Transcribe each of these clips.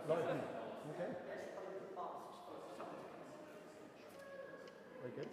Lovely. Okay. Very good.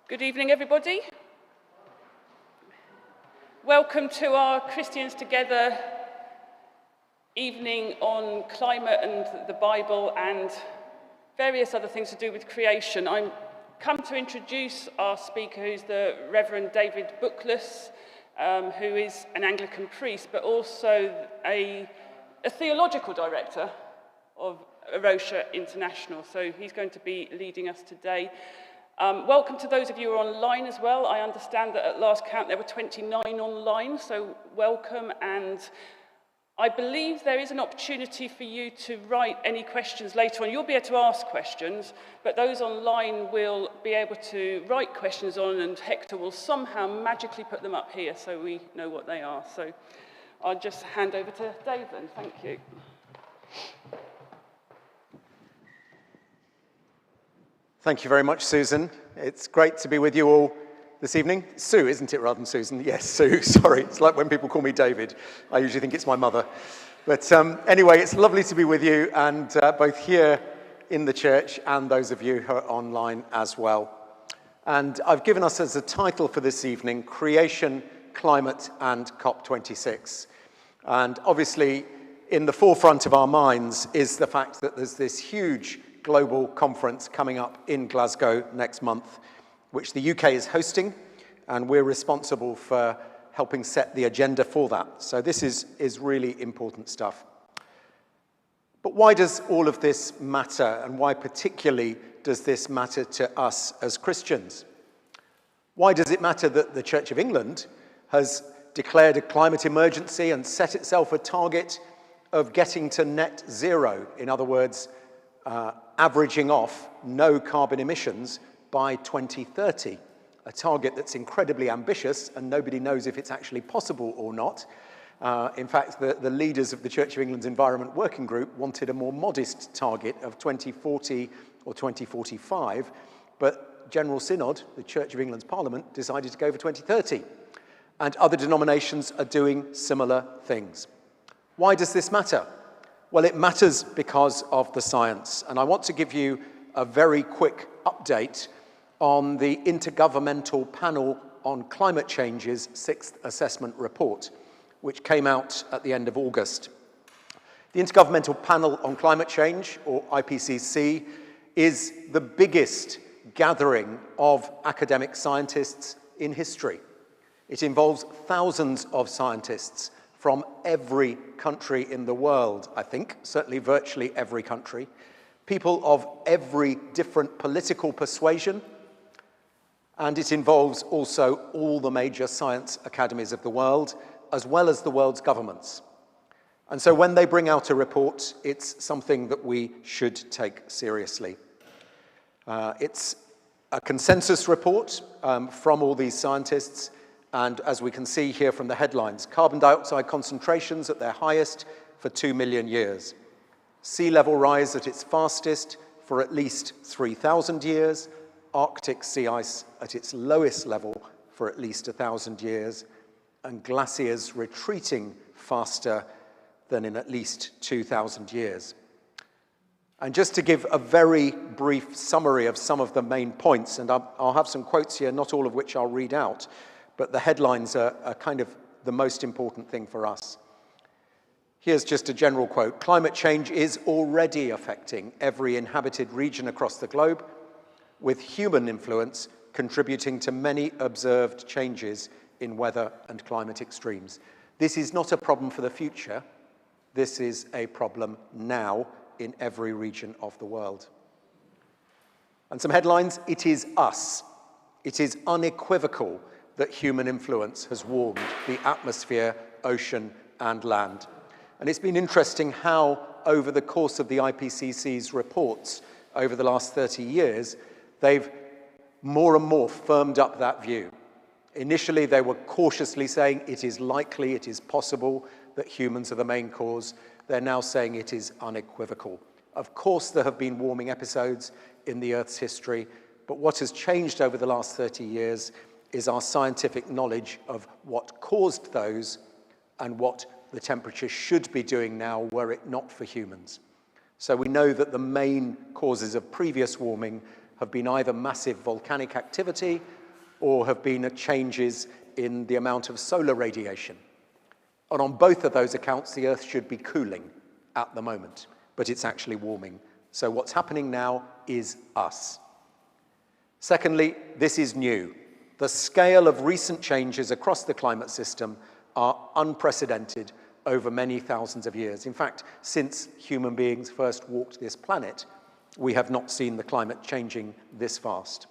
Good evening, everybody. Welcome to our Christians Together evening on climate and the Bible and various other things to do with creation. I'm come to introduce our speaker, who's the Reverend David Bookless, who is an Anglican priest, but also a theological director of Arosha International. So he's going to be leading us today. Welcome to those of you who are online as well. I understand that at last count there were 29 online, so welcome. And I believe there is an opportunity for you to write any questions later on. You'll be able to ask questions, but those online will be able to write questions on, and Hector will somehow magically put them up here so we know what they are. So I'll just hand over to Dave then. Thank you. Thank you very much, Susan. It's great to be with you all this evening. Sue, isn't it, rather than Susan? Yes, Sue, sorry. It's like when people call me David. I usually think it's my mother. But anyway, it's lovely to be with you, and both here in the church and those of you who are online as well. And I've given us as a title for this evening, Creation, Climate and COP26. And obviously, in the forefront of our minds is the fact that there's this huge global conference coming up in Glasgow next month, which the UK is hosting, and we're responsible for helping set the agenda for that. So this is really important stuff. But why does all of this matter, and why particularly does this matter to us as Christians? Why does it matter that the Church of England has declared a climate emergency and set itself a target of getting to net zero? In other words, averaging off no carbon emissions by 2030, a target that's incredibly ambitious and nobody knows if it's actually possible or not. In fact, the leaders of the Church of England's Environment Working Group wanted a more modest target of 2040 or 2045, but General Synod, the Church of England's Parliament, decided to go for 2030. And other denominations are doing similar things. Why does this matter? Well, it matters because of the science, and I want to give you a very quick update on the Intergovernmental Panel on Climate Change's sixth assessment report, which came out at the end of August. The Intergovernmental Panel on Climate Change, or IPCC, is the biggest gathering of academic scientists in history. It involves thousands of scientists from every country in the world, I think, certainly virtually every country, people of every different political persuasion, and it involves also all the major science academies of the world, as well as the world's governments. And so when they bring out a report, it's something that we should take seriously. It's a consensus report from all these scientists. And as we can see here from the headlines, carbon dioxide concentrations at their highest for 2 million years. Sea level rise at its fastest for at least 3,000 years. Arctic sea ice at its lowest level for at least 1,000 years. And glaciers retreating faster than in at least 2,000 years. And just to give a very brief summary of some of the main points, and I'll have some quotes here, not all of which I'll read out, but the headlines are kind of the most important thing for us. Here's just a general quote. Climate change is already affecting every inhabited region across the globe, with human influence contributing to many observed changes in weather and climate extremes. This is not a problem for the future. This is a problem now in every region of the world. And some headlines, it is us. It is unequivocal that human influence has warmed the atmosphere, ocean, and land. And it's been interesting how, over the course of the IPCC's reports over the last 30 years, they've more and more firmed up that view. Initially, they were cautiously saying it is likely, it is possible that humans are the main cause. They're now saying it is unequivocal. Of course, there have been warming episodes in the Earth's history, but what has changed over the last 30 years is our scientific knowledge of what caused those and what the temperature should be doing now were it not for humans. So we know that the main causes of previous warming have been either massive volcanic activity or have been changes in the amount of solar radiation. And on both of those accounts, the Earth should be cooling at the moment, but it's actually warming. So what's happening now is us. Secondly, this is new. The scale of recent changes across the climate system are unprecedented over many thousands of years. In fact, since human beings first walked this planet, we have not seen the climate changing this fast.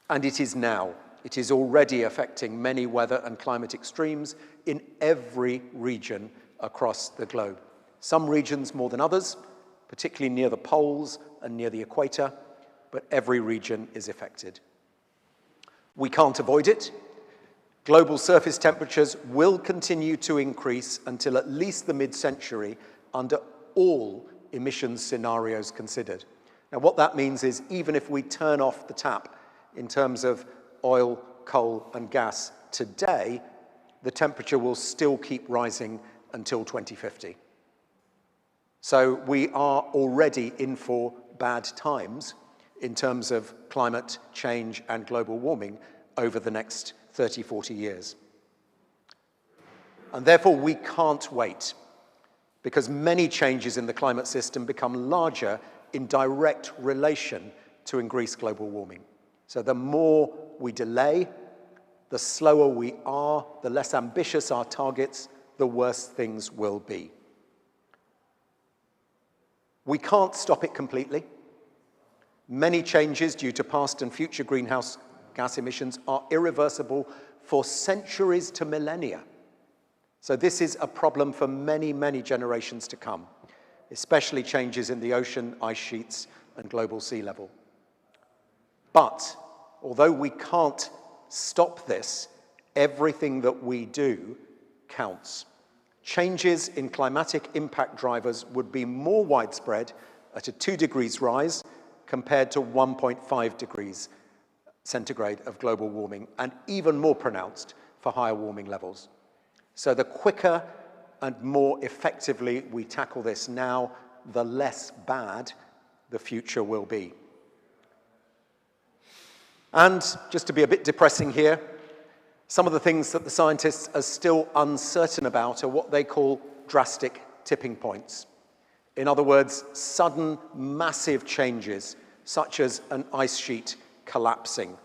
And it is now. It is already affecting many weather and climate extremes in every region across the globe. Some regions more than others, particularly near the poles and near the equator, but every region is affected. We can't avoid it. Global surface temperatures will continue to increase until at least the mid-century under all emissions scenarios considered. Now, what that means is even if we turn off the tap in terms of oil, coal, and gas today, the temperature will still keep rising until 2050. So we are already in for bad times in terms of climate change and global warming over the next 30, 40 years. And therefore, we can't wait, because many changes in the climate system become larger in direct relation to increased global warming. So the more we delay, the slower we are, the less ambitious our targets, the worse things will be. We can't stop it completely. Many changes due to past and future greenhouse gas emissions are irreversible for centuries to millennia. So this is a problem for many, many generations to come, especially changes in the ocean, ice sheets, and global sea level. But although we can't stop this, everything that we do counts. Changes in climatic impact drivers would be more widespread at a 2 degrees rise compared to 1.5 degrees centigrade of global warming, and even more pronounced for higher warming levels. So the quicker and more effectively we tackle this now, the less bad the future will be. And just to be a bit depressing here, some of the things that the scientists are still uncertain about are what they call drastic tipping points. In other words, sudden, massive changes, such as an ice sheet collapsing,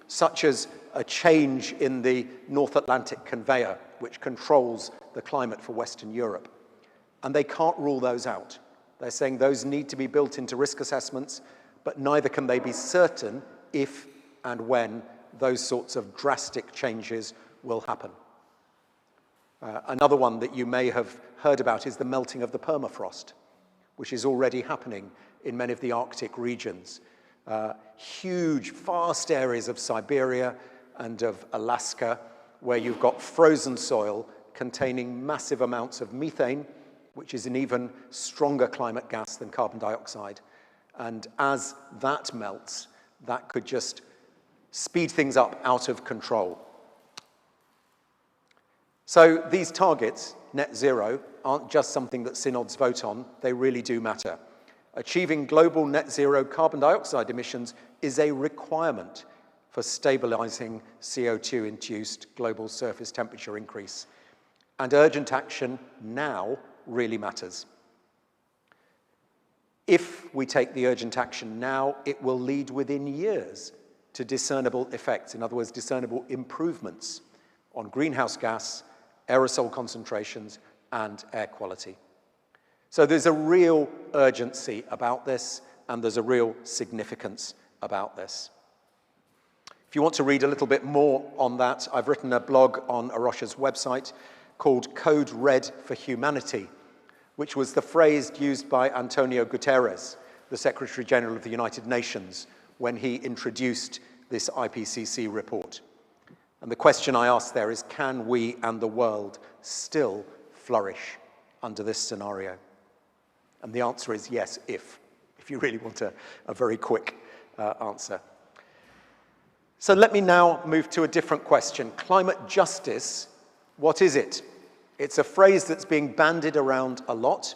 such as a change in the North Atlantic conveyor, which controls the climate for Western Europe. And they can't rule those out. They're saying those need to be built into risk assessments, but neither can they be certain if and when those sorts of drastic changes will happen. Another one that you may have heard about is the melting of the permafrost, which is already happening in many of the Arctic regions. Huge, vast areas of Siberia and of Alaska, where you've got frozen soil containing massive amounts of methane, which is an even stronger climate gas than carbon dioxide. And as that melts, that could just speed things up out of control. So these targets, net zero, aren't just something that synods vote on, they really do matter. Achieving global net zero carbon dioxide emissions is a requirement for stabilizing CO2-induced global surface temperature increase. And urgent action now really matters. If we take the urgent action now, it will lead within years to discernible effects, in other words, discernible improvements on greenhouse gas, aerosol concentrations, and air quality. So there's a real urgency about this, and there's a real significance about this. If you want to read a little bit more on that, I've written a blog on Arosha's website called Code Red for Humanity, which was the phrase used by Antonio Guterres, the Secretary General of the United Nations, when he introduced this IPCC report. And the question I asked there is, can we and the world still flourish under this scenario? And the answer is yes, if you really want a very quick answer. So let me now move to a different question. Climate justice, what is it? It's a phrase that's being bandied around a lot.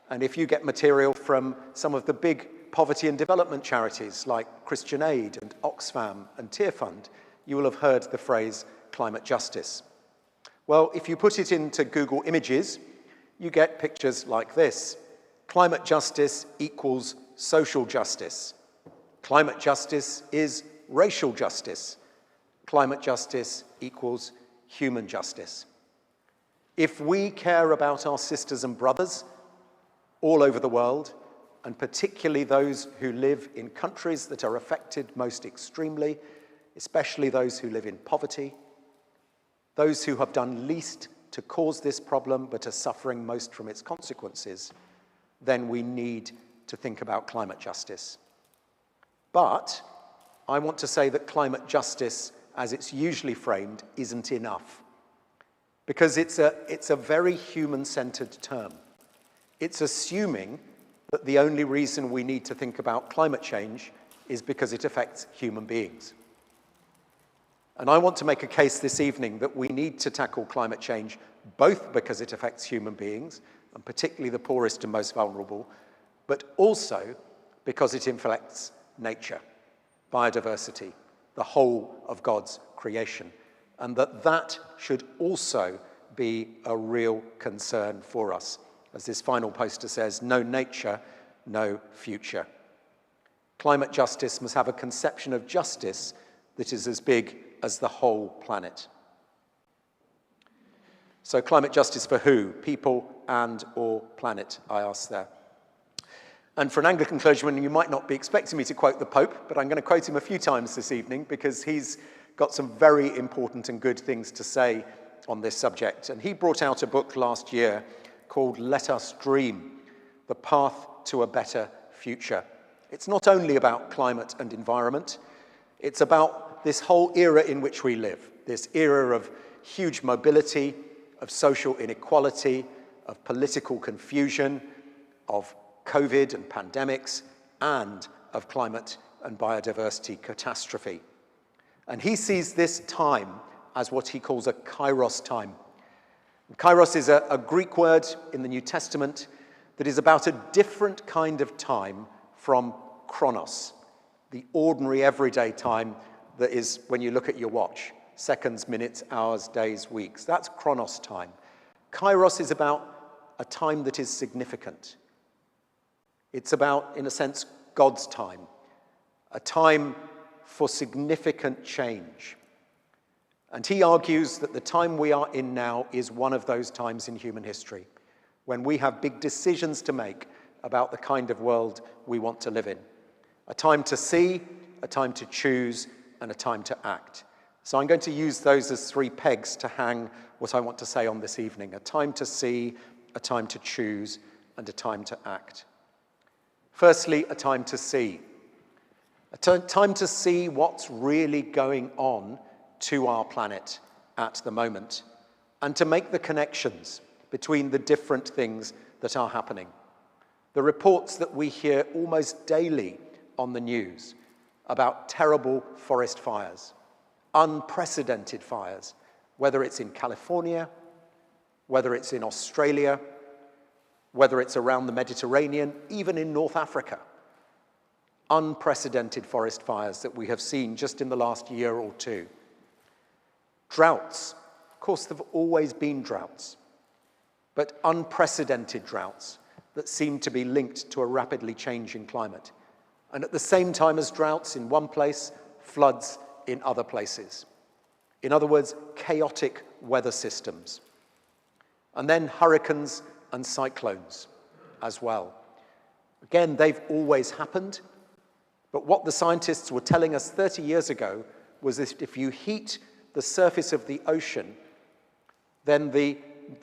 And if you get material from some of the big poverty and development charities like Christian Aid and Oxfam and Tear Fund, you will have heard the phrase climate justice. Well, if you put it into Google Images, you get pictures like this. Climate justice equals social justice. Climate justice is racial justice. Climate justice equals human justice. If we care about our sisters and brothers all over the world, and particularly those who live in countries that are affected most extremely, especially those who live in poverty, those who have done least to cause this problem but are suffering most from its consequences, then we need to think about climate justice. But I want to say that climate justice, as it's usually framed, isn't enough. Because it's a very human-centered term. It's assuming that the only reason we need to think about climate change is because it affects human beings. And I want to make a case this evening that we need to tackle climate change both because it affects human beings, and particularly the poorest and most vulnerable, but also because it affects nature, biodiversity, the whole of God's creation, and that should also be a real concern for us. As this final poster says, no nature, no future. Climate justice must have a conception of justice that is as big as the whole planet. So climate justice for who? People and or planet, I ask there. And for an Anglican clergyman, you might not be expecting me to quote the Pope, but I'm going to quote him a few times this evening because he's got some very important and good things to say on this subject. And he brought out a book last year called Let Us Dream, The Path to a Better Future. It's not only about climate and environment, it's about this whole era in which we live, this era of huge mobility, of social inequality, of political confusion, of COVID and pandemics, and of climate and biodiversity catastrophe. And he sees this time as what he calls a kairos time. Kairos is a Greek word in the New Testament that is about a different kind of time from chronos, the ordinary everyday time that is when you look at your watch, seconds, minutes, hours, days, weeks. That's chronos time. Kairos is about a time that is significant. It's about, in a sense, God's time, a time for significant change. And he argues that the time we are in now is one of those times in human history when we have big decisions to make about the kind of world we want to live in. A time to see, a time to choose, and a time to act. So I'm going to use those as three pegs to hang what I want to say on this evening. A time to see, a time to choose, and a time to act. Firstly, a time to see. A time to see what's really going on to our planet at the moment, and to make the connections between the different things that are happening. The reports that we hear almost daily on the news about terrible forest fires, unprecedented fires, whether it's in California, whether it's in Australia, whether it's around the Mediterranean, even in North Africa. Unprecedented forest fires that we have seen just in the last year or two. Droughts. Of course, there have always been droughts, but unprecedented droughts that seem to be linked to a rapidly changing climate. And at the same time as droughts in one place, floods in other places. In other words, chaotic weather systems. And then hurricanes and cyclones as well. Again, they've always happened, but what the scientists were telling us 30 years ago was that if you heat the surface of the ocean, then the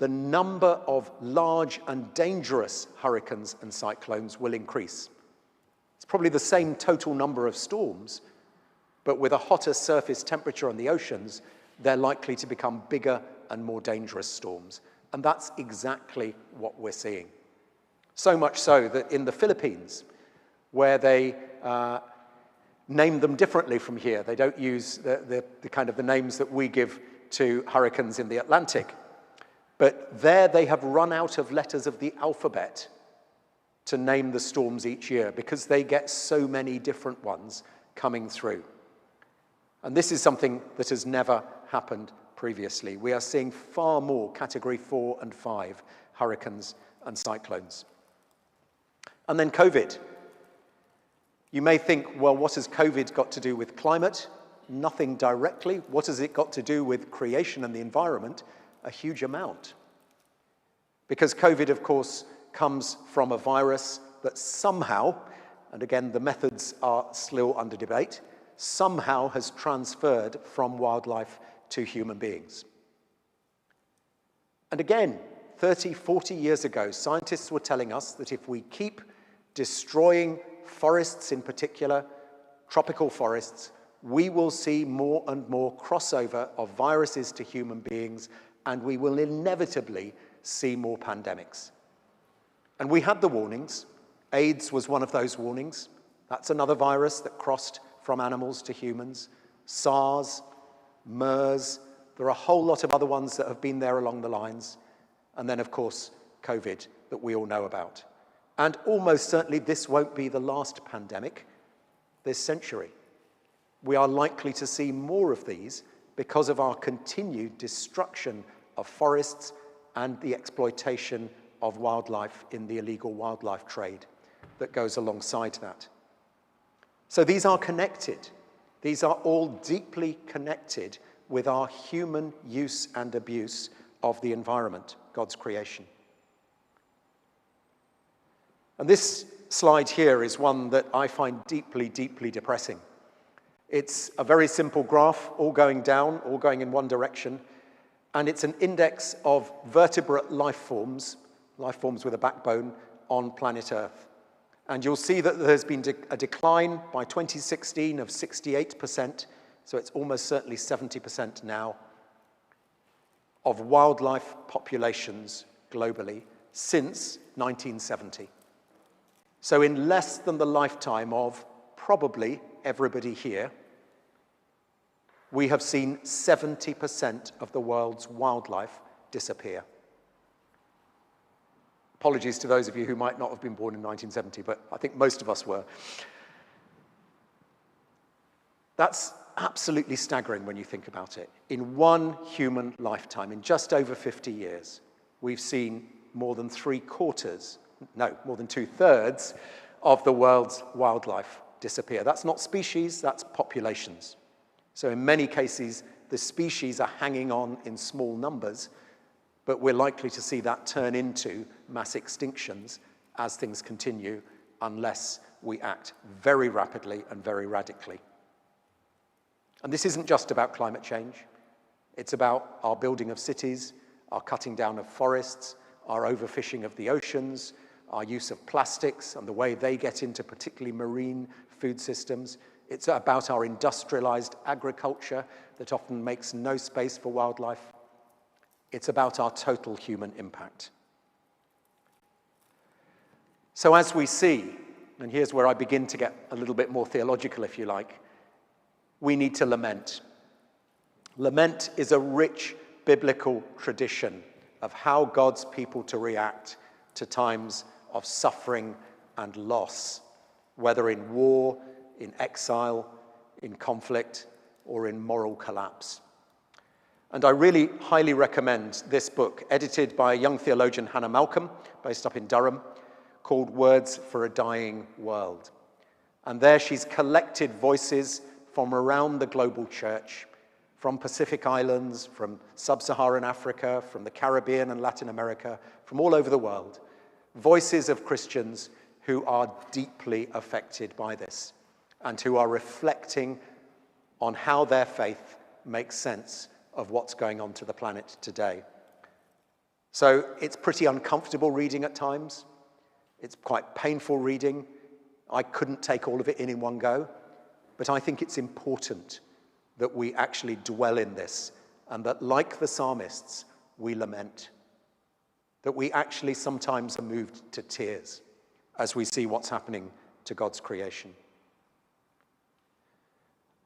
number of large and dangerous hurricanes and cyclones will increase. It's probably the same total number of storms, but with a hotter surface temperature on the oceans, they're likely to become bigger and more dangerous storms. And that's exactly what we're seeing. So much so that in the Philippines, where they name them differently from here, they don't use the kind of the names that we give to hurricanes in the Atlantic. But there they have run out of letters of the alphabet to name the storms each year because they get so many different ones coming through. And this is something that has never happened previously. We are seeing far more Category 4 and 5 hurricanes and cyclones. And then COVID. You may think, well, what has COVID got to do with climate? Nothing directly. What has it got to do with creation and the environment? A huge amount. Because COVID, of course, comes from a virus that somehow, and again, the methods are still under debate, somehow has transferred from wildlife to human beings. And again, 30, 40 years ago, scientists were telling us that if we keep destroying forests in particular, tropical forests, we will see more and more crossover of viruses to human beings, and we will inevitably see more pandemics. And we had the warnings. AIDS was one of those warnings. That's another virus that crossed from animals to humans. SARS, MERS, there are a whole lot of other ones that have been there along the lines. And then, of course, COVID that we all know about. And almost certainly this won't be the last pandemic this century. We are likely to see more of these because of our continued destruction of forests and the exploitation of wildlife in the illegal wildlife trade that goes alongside that. So these are connected. These are all deeply connected with our human use and abuse of the environment, God's creation. And this slide here is one that I find deeply, deeply depressing. It's a very simple graph, all going down, all going in one direction, and it's an index of vertebrate life forms with a backbone on planet Earth. And you'll see that there's been a decline by 2016 of 68%, so it's almost certainly 70% now, of wildlife populations globally since 1970. So in less than the lifetime of probably everybody here, we have seen 70% of the world's wildlife disappear. Apologies to those of you who might not have been born in 1970, but I think most of us were. That's absolutely staggering when you think about it. In one human lifetime, in just over 50 years, we've seen more than more than two-thirds of the world's wildlife disappear. That's not species, that's populations. So in many cases, the species are hanging on in small numbers, but we're likely to see that turn into mass extinctions as things continue, unless we act very rapidly and very radically. And this isn't just about climate change. It's about our building of cities, our cutting down of forests, our overfishing of the oceans, our use of plastics and the way they get into particularly marine food systems. It's about our industrialized agriculture that often makes no space for wildlife. It's about our total human impact. So as we see, and here's where I begin to get a little bit more theological, if you like, we need to lament. Lament is a rich biblical tradition of how God's people to react to times of suffering and loss, whether in war, in exile, in conflict, or in moral collapse. And I really highly recommend this book, edited by a young theologian, Hannah Malcolm, based up in Durham, called Words for a Dying World. And there she's collected voices from around the global church, from Pacific Islands, from sub-Saharan Africa, from the Caribbean and Latin America, from all over the world, voices of Christians who are deeply affected by this and who are reflecting on how their faith makes sense of what's going on to the planet today. So it's pretty uncomfortable reading at times. It's quite painful reading. I couldn't take all of it in one go, but I think it's important that we actually dwell in this and that, like the psalmists, we lament, that we actually sometimes are moved to tears as we see what's happening to God's creation.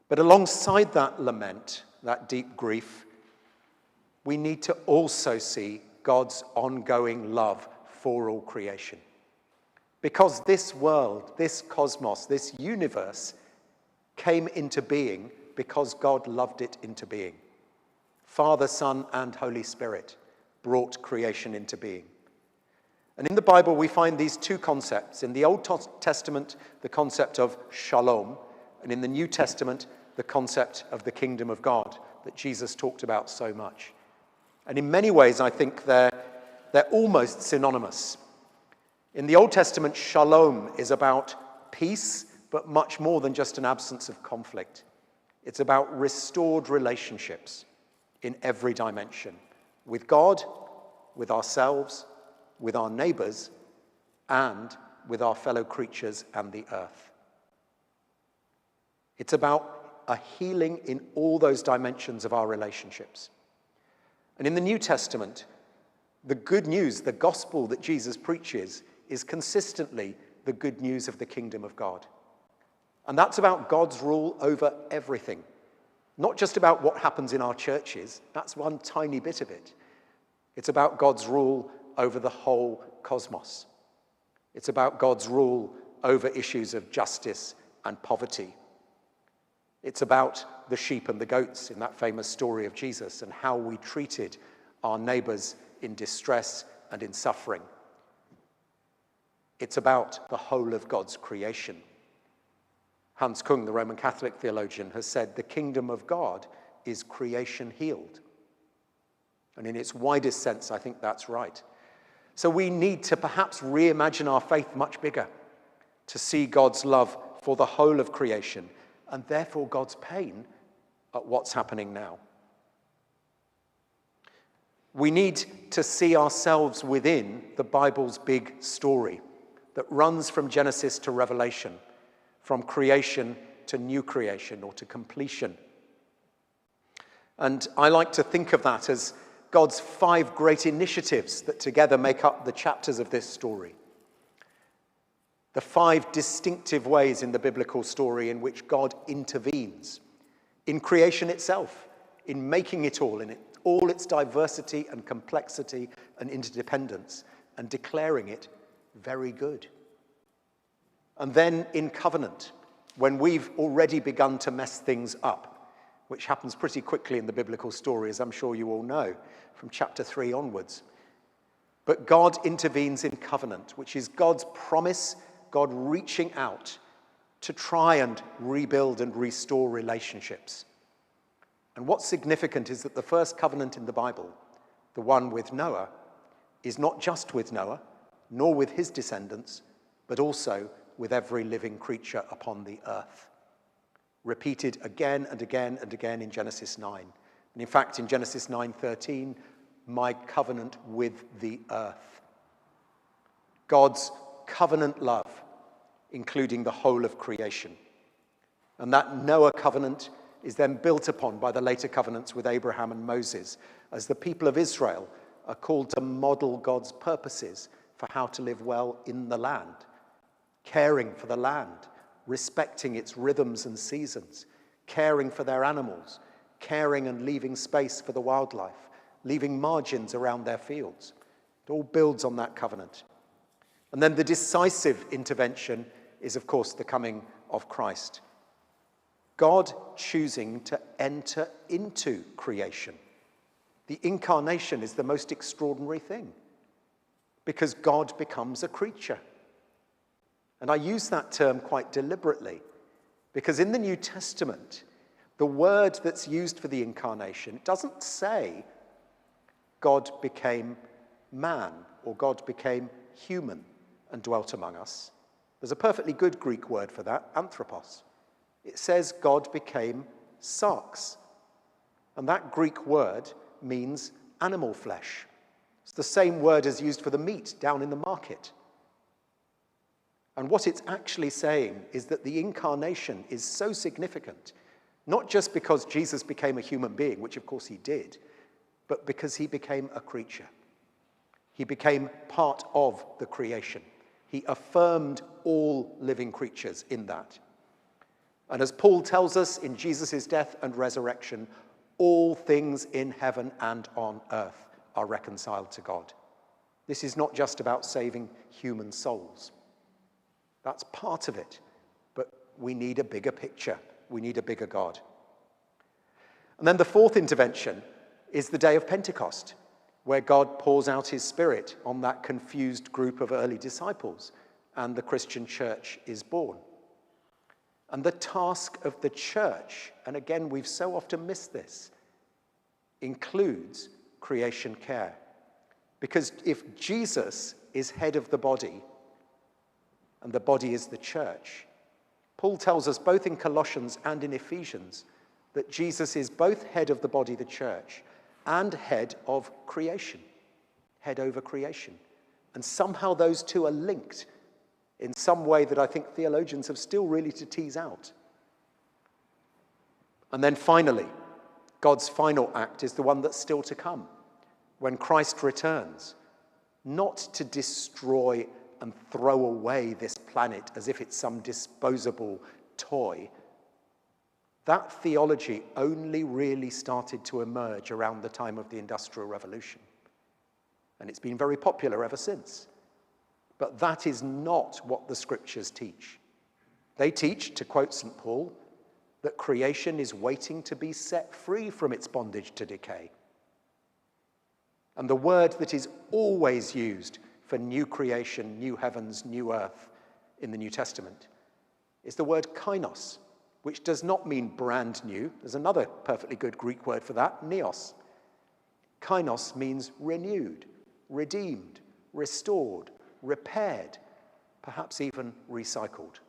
But alongside that lament, that deep grief, we need to also see God's ongoing love for all creation. Because this world, this cosmos, this universe came into being because God loved it into being. Father, Son, and Holy Spirit brought creation into being. And in the Bible, we find these two concepts. In the Old Testament, the concept of shalom, and in the New Testament, the concept of the kingdom of God that Jesus talked about so much. And in many ways, I think they're almost synonymous. In the Old Testament, shalom is about peace, but much more than just an absence of conflict. It's about restored relationships in every dimension, with God, with ourselves, with our neighbors, and with our fellow creatures and the earth. It's about a healing in all those dimensions of our relationships. And in the New Testament, the good news, the gospel that Jesus preaches, is consistently the good news of the kingdom of God. And that's about God's rule over everything. Not just about what happens in our churches, that's one tiny bit of it. It's about God's rule over the whole cosmos. It's about God's rule over issues of justice and poverty. It's about the sheep and the goats in that famous story of Jesus and how we treated our neighbors in distress and in suffering. It's about the whole of God's creation. Hans Kung, the Roman Catholic theologian, has said the kingdom of God is creation healed. And in its widest sense, I think that's right. So we need to perhaps reimagine our faith much bigger, to see God's love for the whole of creation, and therefore God's pain at what's happening now. We need to see ourselves within the Bible's big story that runs from Genesis to Revelation, from creation to new creation or to completion. And I like to think of that as God's 5 great initiatives that together make up the chapters of this story. The 5 distinctive ways in the biblical story in which God intervenes in creation itself, in making it all, in all its diversity and complexity and interdependence, and declaring it very good. And then in covenant, when we've already begun to mess things up, which happens pretty quickly in the biblical story, as I'm sure you all know, from chapter 3 onwards. But God intervenes in covenant, which is God's promise, God reaching out to try and rebuild and restore relationships. And what's significant is that the first covenant in the Bible, the one with Noah, is not just with Noah, nor with his descendants, but also with every living creature upon the earth. Repeated again and again and again in Genesis 9. And in fact, in Genesis 9:13, my covenant with the earth. God's covenant love, including the whole of creation. And that Noah covenant is then built upon by the later covenants with Abraham and Moses, as the people of Israel are called to model God's purposes for how to live well in the land, caring for the land, respecting its rhythms and seasons, caring for their animals, caring and leaving space for the wildlife, leaving margins around their fields. It all builds on that covenant. And then the decisive intervention is, of course, the coming of Christ. God choosing to enter into creation. The incarnation is the most extraordinary thing, because God becomes a creature. And I use that term quite deliberately, because in the New Testament, the word that's used for the incarnation doesn't say God became man or God became human and dwelt among us. There's a perfectly good Greek word for that, anthropos. It says God became sarx. And that Greek word means animal flesh. It's the same word as used for the meat down in the market. And what it's actually saying is that the incarnation is so significant, not just because Jesus became a human being, which of course he did, but because he became a creature. He became part of the creation. He affirmed all living creatures in that. And as Paul tells us in Jesus' death and resurrection, all things in heaven and on earth are reconciled to God. This is not just about saving human souls. That's part of it. But we need a bigger picture. We need a bigger God. And then the fourth intervention is the day of Pentecost, where God pours out his Spirit on that confused group of early disciples, and the Christian church is born. And the task of the church, and again, we've so often missed this, includes creation care. Because if Jesus is head of the body, and the body is the church, Paul tells us both in Colossians and in Ephesians that Jesus is both head of the body, the church, and head of creation, head over creation. And somehow those two are linked in some way that I think theologians have still really to tease out. And then finally, God's final act is the one that's still to come, when Christ returns, not to destroy and throw away this planet as if it's some disposable toy. That theology only really started to emerge around the time of the Industrial Revolution. And it's been very popular ever since. But that is not what the scriptures teach. They teach, to quote St. Paul, that creation is waiting to be set free from its bondage to decay. And the word that is always used for new creation, new heavens, new earth in the New Testament is the word kainos, which does not mean brand new. There's another perfectly good Greek word for that, neos. Kainos means renewed, redeemed, restored, repaired, perhaps even recycled.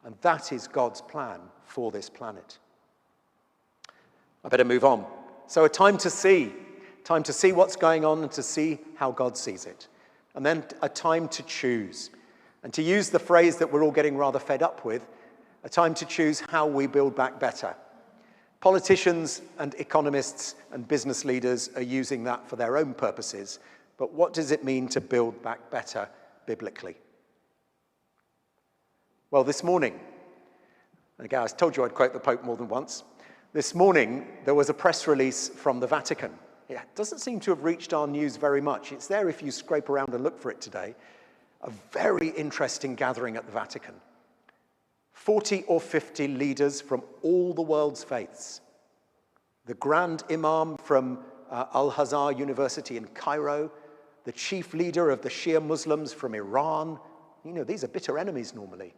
And that is God's plan for this planet. I better move on. So a time to see what's going on and to see how God sees it. And then a time to choose. And to use the phrase that we're all getting rather fed up with, a time to choose how we build back better. Politicians and economists and business leaders are using that for their own purposes. But what does it mean to build back better biblically? Well, this morning, and again, I told you I'd quote the Pope more than once. This morning, there was a press release from the Vatican. It doesn't seem to have reached our news very much. It's there if you scrape around and look for it today. A very interesting gathering at the Vatican. 40 or 50 leaders from all the world's faiths. The Grand Imam from Al-Azhar University in Cairo, the chief leader of the Shia Muslims from Iran. You know, these are bitter enemies normally.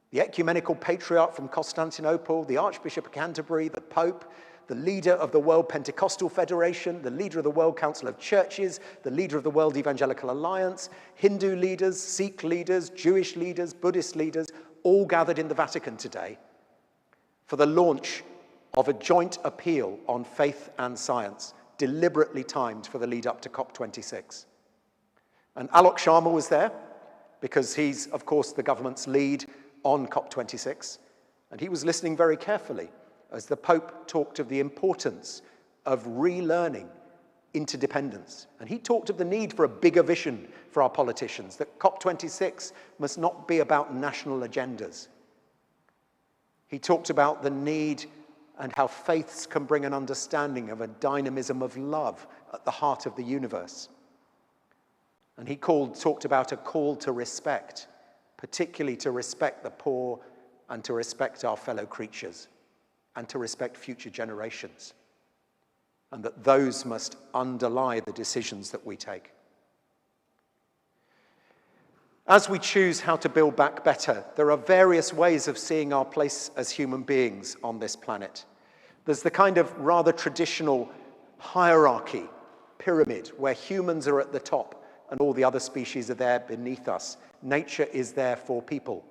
The ecumenical patriarch from Constantinople, the Archbishop of Canterbury, the Pope, the leader of the World Pentecostal Federation, the leader of the World Council of Churches, the leader of the World Evangelical Alliance, Hindu leaders, Sikh leaders, Jewish leaders, Buddhist leaders, all gathered in the Vatican today for the launch of a joint appeal on faith and science, deliberately timed for the lead up to COP26. And Alok Sharma was there because he's, of course, the government's lead on COP26. And he was listening very carefully as the Pope talked of the importance of relearning interdependence. And he talked of the need for a bigger vision for our politicians, that COP26 must not be about national agendas. He talked about the need and how faiths can bring an understanding of a dynamism of love at the heart of the universe. And he talked about a call to respect, particularly to respect the poor and to respect our fellow creatures and to respect future generations. And that those must underlie the decisions that we take. As we choose how to build back better, there are various ways of seeing our place as human beings on this planet. There's the kind of rather traditional hierarchy, pyramid, where humans are at the top and all the other species are there beneath us. Nature is there for people.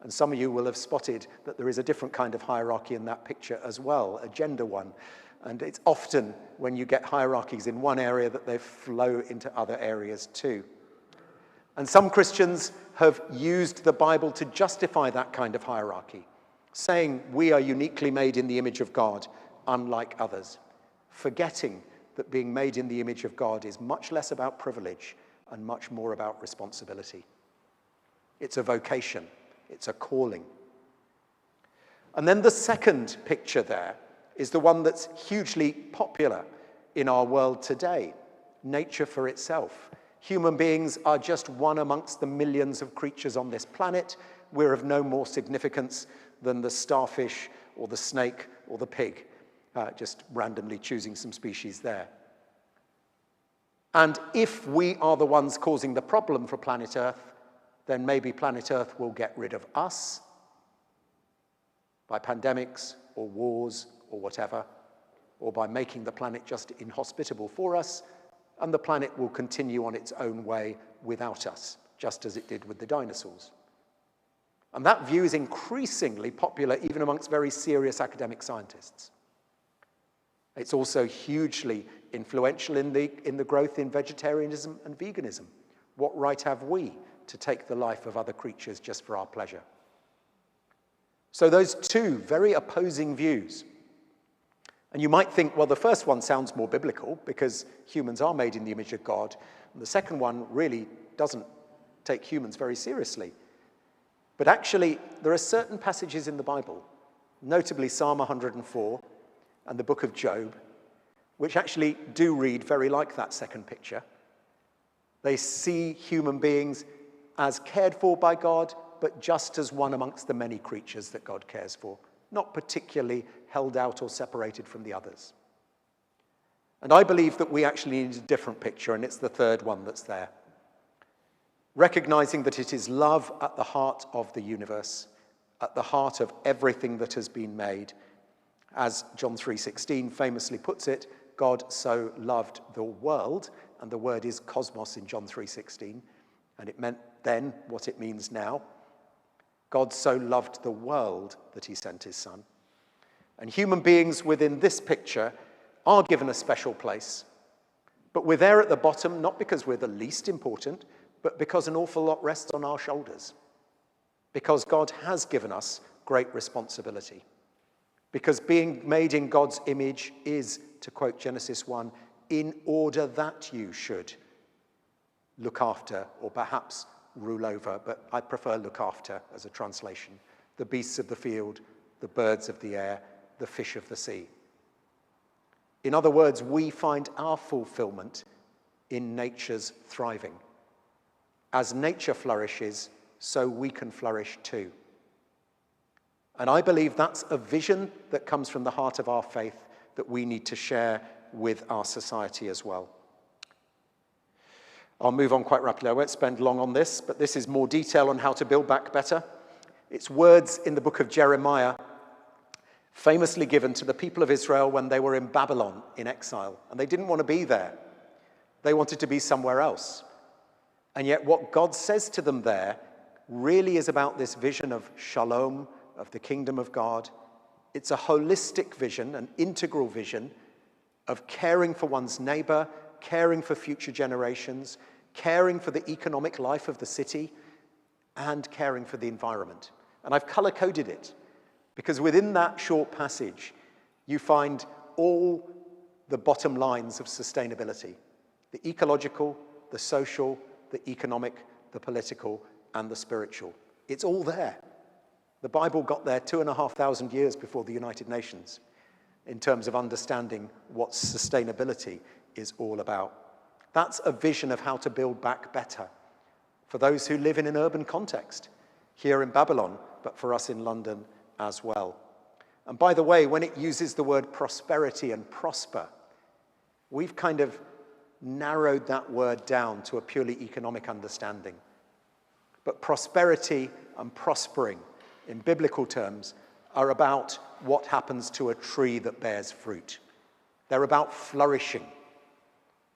And some of you will have spotted that there is a different kind of hierarchy in that picture as well, a gender one. And it's often when you get hierarchies in one area that they flow into other areas too. And some Christians have used the Bible to justify that kind of hierarchy, saying we are uniquely made in the image of God, unlike others, forgetting that being made in the image of God is much less about privilege and much more about responsibility. It's a vocation. It's a calling. And then the second picture there is the one that's hugely popular in our world today, nature for itself. Human beings are just one amongst the millions of creatures on this planet. We're of no more significance than the starfish or the snake or the pig, just randomly choosing some species there. And if we are the ones causing the problem for planet Earth, then maybe planet Earth will get rid of us by pandemics or wars or whatever, or by making the planet just inhospitable for us, and the planet will continue on its own way without us, just as it did with the dinosaurs. And that view is increasingly popular even amongst very serious academic scientists. It's also hugely influential in the growth in vegetarianism and veganism. What right have we to take the life of other creatures just for our pleasure? So those two very opposing views. And you might think, well, the first one sounds more biblical because humans are made in the image of God, and the second one really doesn't take humans very seriously. But actually, there are certain passages in the Bible, notably Psalm 104 and the book of Job, which actually do read very like that second picture. They see human beings as cared for by God, but just as one amongst the many creatures that God cares for, not particularly held out or separated from the others. And I believe that we actually need a different picture, and it's the third one that's there. Recognizing that it is love at the heart of the universe, at the heart of everything that has been made. As John 3:16 famously puts it, God so loved the world, and the word is cosmos in John 3:16, and it meant then what it means now. God so loved the world that he sent his son. And human beings within this picture are given a special place. But we're there at the bottom, not because we're the least important, but because an awful lot rests on our shoulders. Because God has given us great responsibility. Because being made in God's image is, to quote Genesis 1, in order that you should look after, or perhaps rule over, but I prefer look after as a translation, the beasts of the field, the birds of the air, the fish of the sea. In other words, we find our fulfillment in nature's thriving. As nature flourishes, so we can flourish too. And I believe that's a vision that comes from the heart of our faith that we need to share with our society as well. I'll move on quite rapidly. I won't spend long on this, but this is more detail on how to build back better. It's words in the book of Jeremiah, famously given to the people of Israel when they were in Babylon in exile. And they didn't want to be there. They wanted to be somewhere else. And yet what God says to them there really is about this vision of shalom, of the kingdom of God. It's a holistic vision, an integral vision of caring for one's neighbor, caring for future generations, caring for the economic life of the city, and caring for the environment. And I've color-coded it because within that short passage, you find all the bottom lines of sustainability: the ecological, the social, the economic, the political, and the spiritual. It's all there. The Bible got there 2,500 years before the United Nations in terms of understanding what sustainability is all about. That's a vision of how to build back better for those who live in an urban context, here in Babylon, but for us in London as well. And by the way, when it uses the word prosperity and prosper, we've kind of narrowed that word down to a purely economic understanding. But prosperity and prospering, in biblical terms, are about what happens to a tree that bears fruit. They're about flourishing.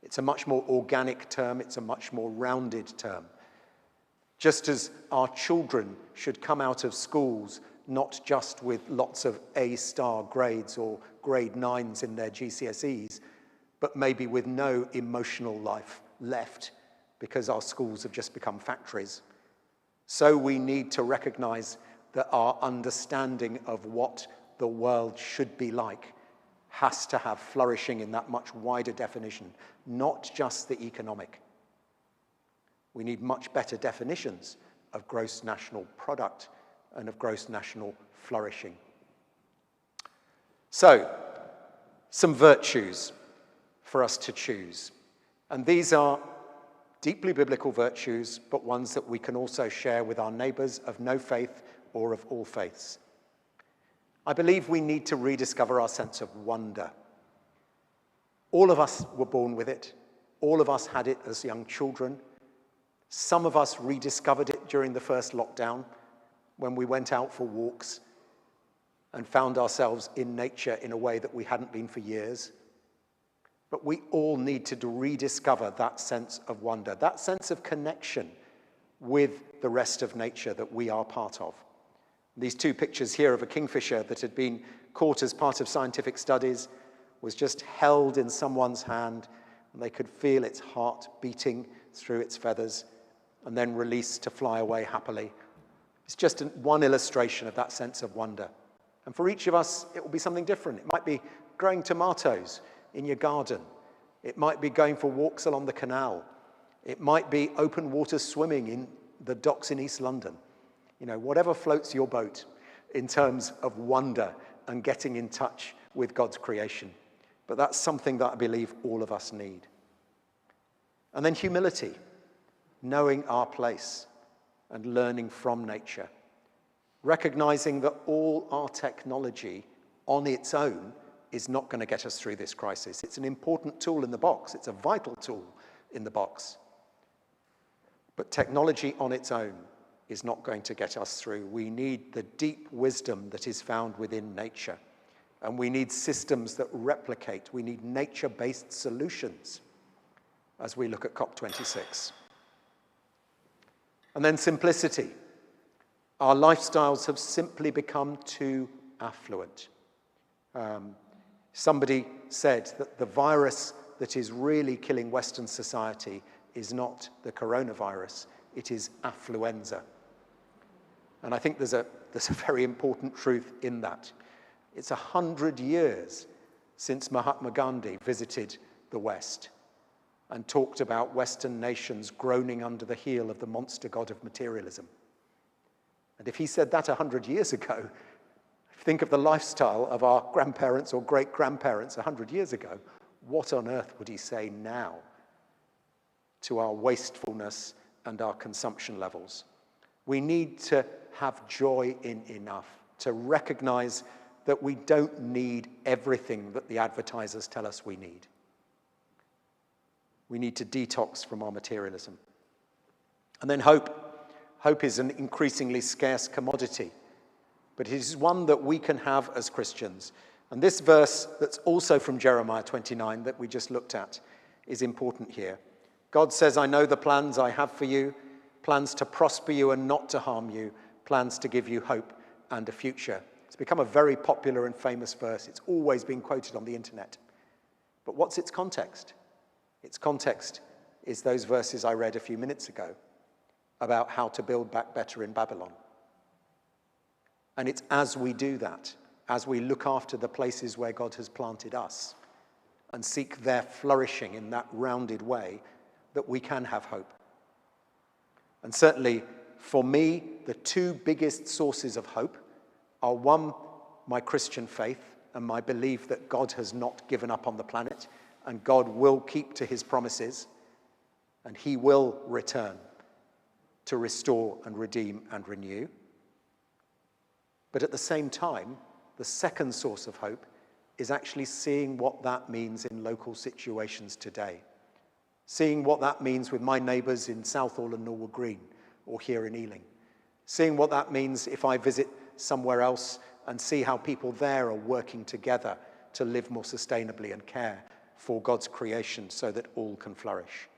It's a much more organic term. It's a much more rounded term. Just as our children should come out of schools not just with lots of A-star grades or grade 9s in their GCSEs, but maybe with no emotional life left because our schools have just become factories. So we need to recognize that our understanding of what the world should be like has to have flourishing in that much wider definition, not just the economic. We need much better definitions of gross national product and of gross national flourishing. So, some virtues for us to choose. And these are deeply biblical virtues, but ones that we can also share with our neighbours of no faith or of all faiths. I believe we need to rediscover our sense of wonder. All of us were born with it. All of us had it as young children. Some of us rediscovered it during the first lockdown when we went out for walks and found ourselves in nature in a way that we hadn't been for years. But we all need to rediscover that sense of wonder, that sense of connection with the rest of nature that we are part of. These two pictures here of a kingfisher that had been caught as part of scientific studies was just held in someone's hand, and they could feel its heart beating through its feathers and then released to fly away happily. It's just one illustration of that sense of wonder. And for each of us, it will be something different. It might be growing tomatoes in your garden. It might be going for walks along the canal. It might be open water swimming in the docks in East London. You know, whatever floats your boat in terms of wonder and getting in touch with God's creation. But that's something that I believe all of us need. And then humility, knowing our place and learning from nature. Recognizing that all our technology on its own is not going to get us through this crisis. It's an important tool in the box. It's a vital tool in the box. But technology on its own is not going to get us through. We need the deep wisdom that is found within nature. And we need systems that replicate. We need nature-based solutions as we look at COP26. And then simplicity. Our lifestyles have simply become too affluent. Somebody said that the virus that is really killing Western society is not the coronavirus, it is affluenza. And I think there's a very important truth in that. It's 100 years since Mahatma Gandhi visited the West and talked about Western nations groaning under the heel of the monster god of materialism. And if he said that 100 years ago, think of the lifestyle of our grandparents or great-grandparents 100 years ago. What on earth would he say now to our wastefulness and our consumption levels? We need to have joy in enough to recognize that we don't need everything that the advertisers tell us we need. We need to detox from our materialism. And then hope. Hope is an increasingly scarce commodity, but it is one that we can have as Christians. And this verse that's also from Jeremiah 29 that we just looked at is important here. God says, I know the plans I have for you, plans to prosper you and not to harm you, plans to give you hope and a future. It's become a very popular and famous verse. It's always been quoted on the internet. But what's its context? Its context is those verses I read a few minutes ago about how to build back better in Babylon. And it's as we do that, as we look after the places where God has planted us and seek their flourishing in that rounded way, that we can have hope. And certainly, for me, the two biggest sources of hope are, one, my Christian faith and my belief that God has not given up on the planet and God will keep to his promises and he will return to restore and redeem and renew. But at the same time, the second source of hope is actually seeing what that means in local situations today. Seeing what that means with my neighbours in Southall and Norwood Green or here in Ealing. Seeing what that means if I visit somewhere else and see how people there are working together to live more sustainably and care for God's creation so that all can flourish.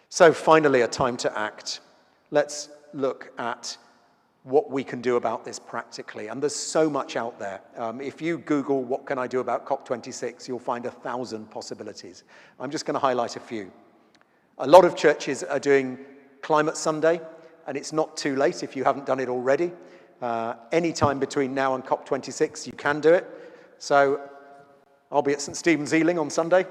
So finally, a time to act. Let's look at what we can do about this practically. And there's so much out there. If you Google, what can I do about COP26, you'll find 1,000 possibilities. I'm just going to highlight a few. A lot of churches are doing Climate Sunday, and it's not too late if you haven't done it already. Any time between now and COP26, you can do it. So I'll be at St. Stephen's Ealing on Sunday.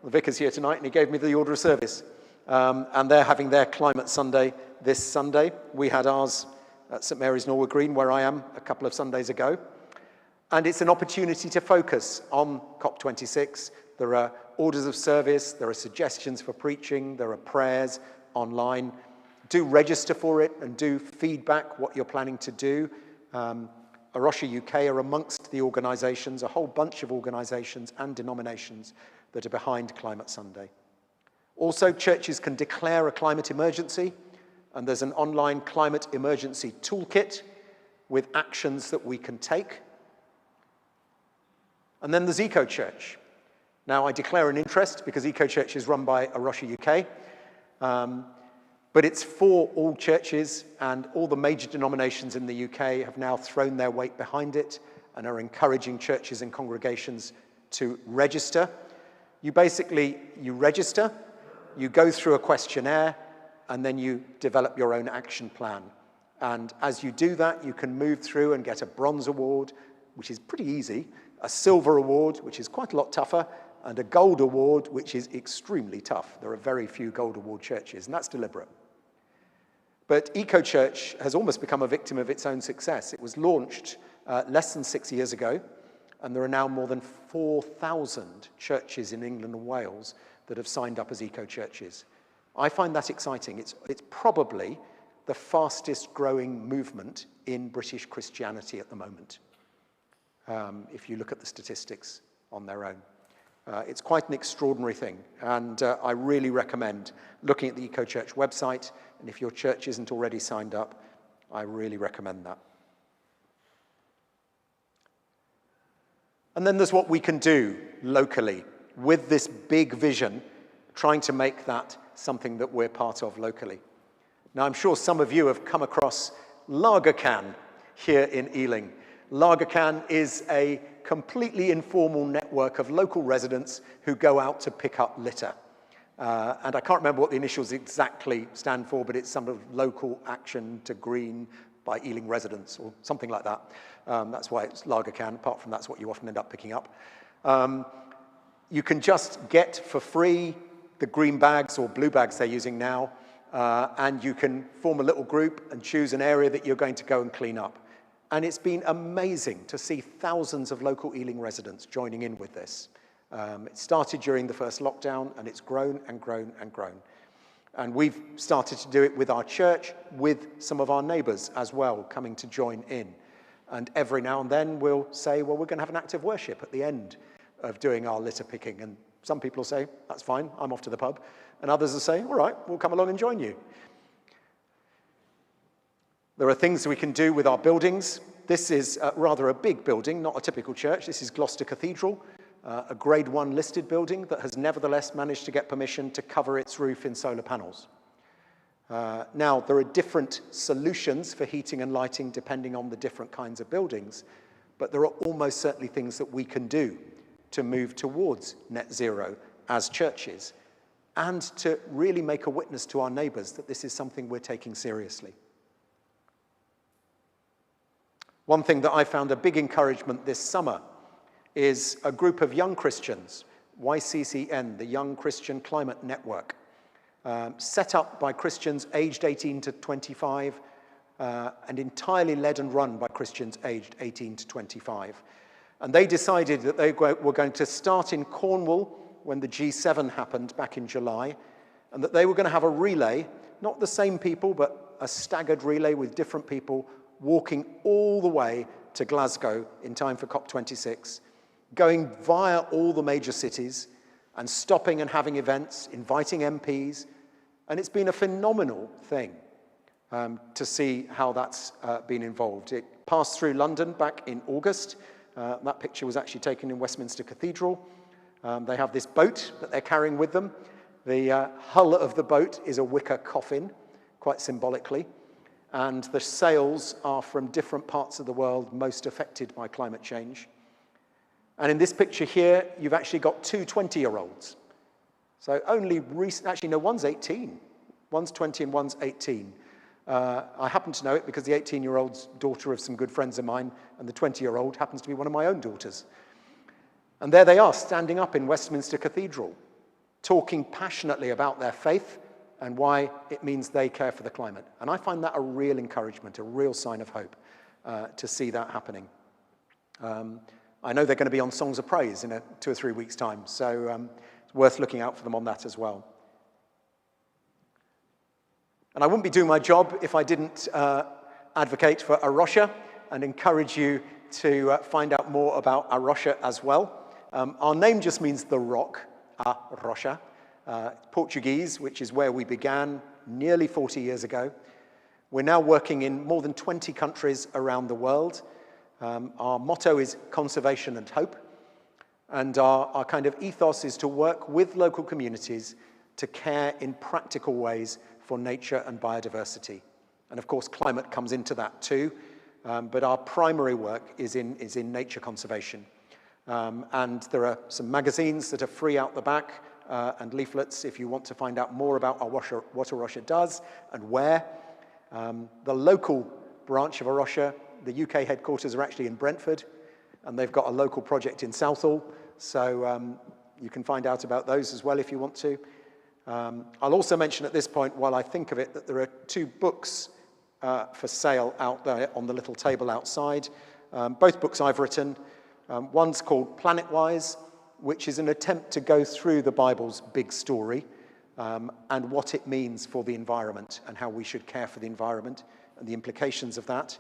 The vicar's here tonight, and he gave me the order of service. And they're having their Climate Sunday this Sunday. We had ours at St. Mary's Norwood Green, where I am, a couple of Sundays ago. And it's an opportunity to focus on COP26. There are orders of service, there are suggestions for preaching, there are prayers online. Do register for it and do feedback what you're planning to do. Arosha UK are amongst the organisations, a whole bunch of organisations and denominations that are behind Climate Sunday. Also, churches can declare a climate emergency, and there's an online climate emergency toolkit with actions that we can take. And then there's Eco-Church. Now, I declare an interest because Eco-Church is run by Arosha UK, but it's for all churches, and all the major denominations in the UK have now thrown their weight behind it and are encouraging churches and congregations to register. You register, you go through a questionnaire, and then you develop your own action plan. And as you do that, you can move through and get a bronze award, which is pretty easy, a silver award, which is quite a lot tougher, and a gold award, which is extremely tough. There are very few gold award churches, and that's deliberate. But Eco-Church has almost become a victim of its own success. It was launched less than 6 years ago, and there are now more than 4,000 churches in England and Wales that have signed up as Eco-Churches. I find that exciting. It's probably the fastest growing movement in British Christianity at the moment, if you look at the statistics on their own. It's quite an extraordinary thing, and I really recommend looking at the Eco-Church website, and if your church isn't already signed up, I really recommend that. And then there's what we can do locally with this big vision, trying to make that something that we're part of locally. Now, I'm sure some of you have come across Lagercan here in Ealing. Lagercan is a completely informal network of local residents who go out to pick up litter. And I can't remember what the initials exactly stand for, but it's some of local action to green by Ealing residents or something like that. That's why it's Lagercan. Apart from that's what you often end up picking up. You can just get for free the green bags or blue bags they're using now, and you can form a little group and choose an area that you're going to go and clean up. And it's been amazing to see thousands of local Ealing residents joining in with this. It started during the first lockdown, and it's grown and grown and grown. And we've started to do it with our church, with some of our neighbours as well, coming to join in. And every now and then we'll say, well, we're going to have an act of worship at the end of doing our litter picking. And some people will say, that's fine, I'm off to the pub. And others will say, all right, we'll come along and join you. There are things we can do with our buildings. This is rather a big building, not a typical church. This is Gloucester Cathedral, a Grade 1 listed building that has nevertheless managed to get permission to cover its roof in solar panels. Now, there are different solutions for heating and lighting depending on the different kinds of buildings, but there are almost certainly things that we can do to move towards net zero as churches and to really make a witness to our neighbours that this is something we're taking seriously. One thing that I found a big encouragement this summer is a group of young Christians, YCCN, the Young Christian Climate Network, set up by Christians aged 18 to 25 and entirely led and run by Christians aged 18 to 25. And they decided that they were going to start in Cornwall when the G7 happened back in July, and that they were going to have a relay, not the same people, but a staggered relay with different people walking all the way to Glasgow in time for COP26, going via all the major cities and stopping and having events, inviting MPs. And it's been a phenomenal thing to see how that's been involved. It passed through London back in August. That picture was actually taken in Westminster Cathedral. They have this boat that they're carrying with them. The hull of the boat is a wicker coffin, quite symbolically. And the sails are from different parts of the world most affected by climate change. And in this picture here, you've actually got two 20-year-olds. So only recent, actually no, one's 18. One's 20 and one's 18. I happen to know it because the 18-year-old's daughter of some good friends of mine, and the 20-year-old happens to be one of my own daughters. And there they are, standing up in Westminster Cathedral, talking passionately about their faith and why it means they care for the climate. And I find that a real encouragement, a real sign of hope to see that happening. I know they're going to be on Songs of Praise in 2 or 3 weeks' time, so worth looking out for them on that as well. And I wouldn't be doing my job if I didn't advocate for A Rocha and encourage you to find out more about A Rocha as well. Our name just means the rock, A Rocha. Portuguese, which is where we began nearly 40 years ago. We're now working in more than 20 countries around the world. Our motto is conservation and hope. And our kind of ethos is to work with local communities to care in practical ways for nature and biodiversity. And of course, climate comes into that too. But our primary work is in nature conservation. And there are some magazines that are free out the back and leaflets if you want to find out more about what A Rocha does and where. The local branch of A Rocha, the UK headquarters are actually in Brentford, and they've got a local project in Southall, so you can find out about those as well if you want to. I'll also mention at this point, while I think of it, that there are 2 books for sale out there on the little table outside. Both books I've written. One's called Planetwise, which is an attempt to go through the Bible's big story and what it means for the environment and how we should care for the environment and the implications of that.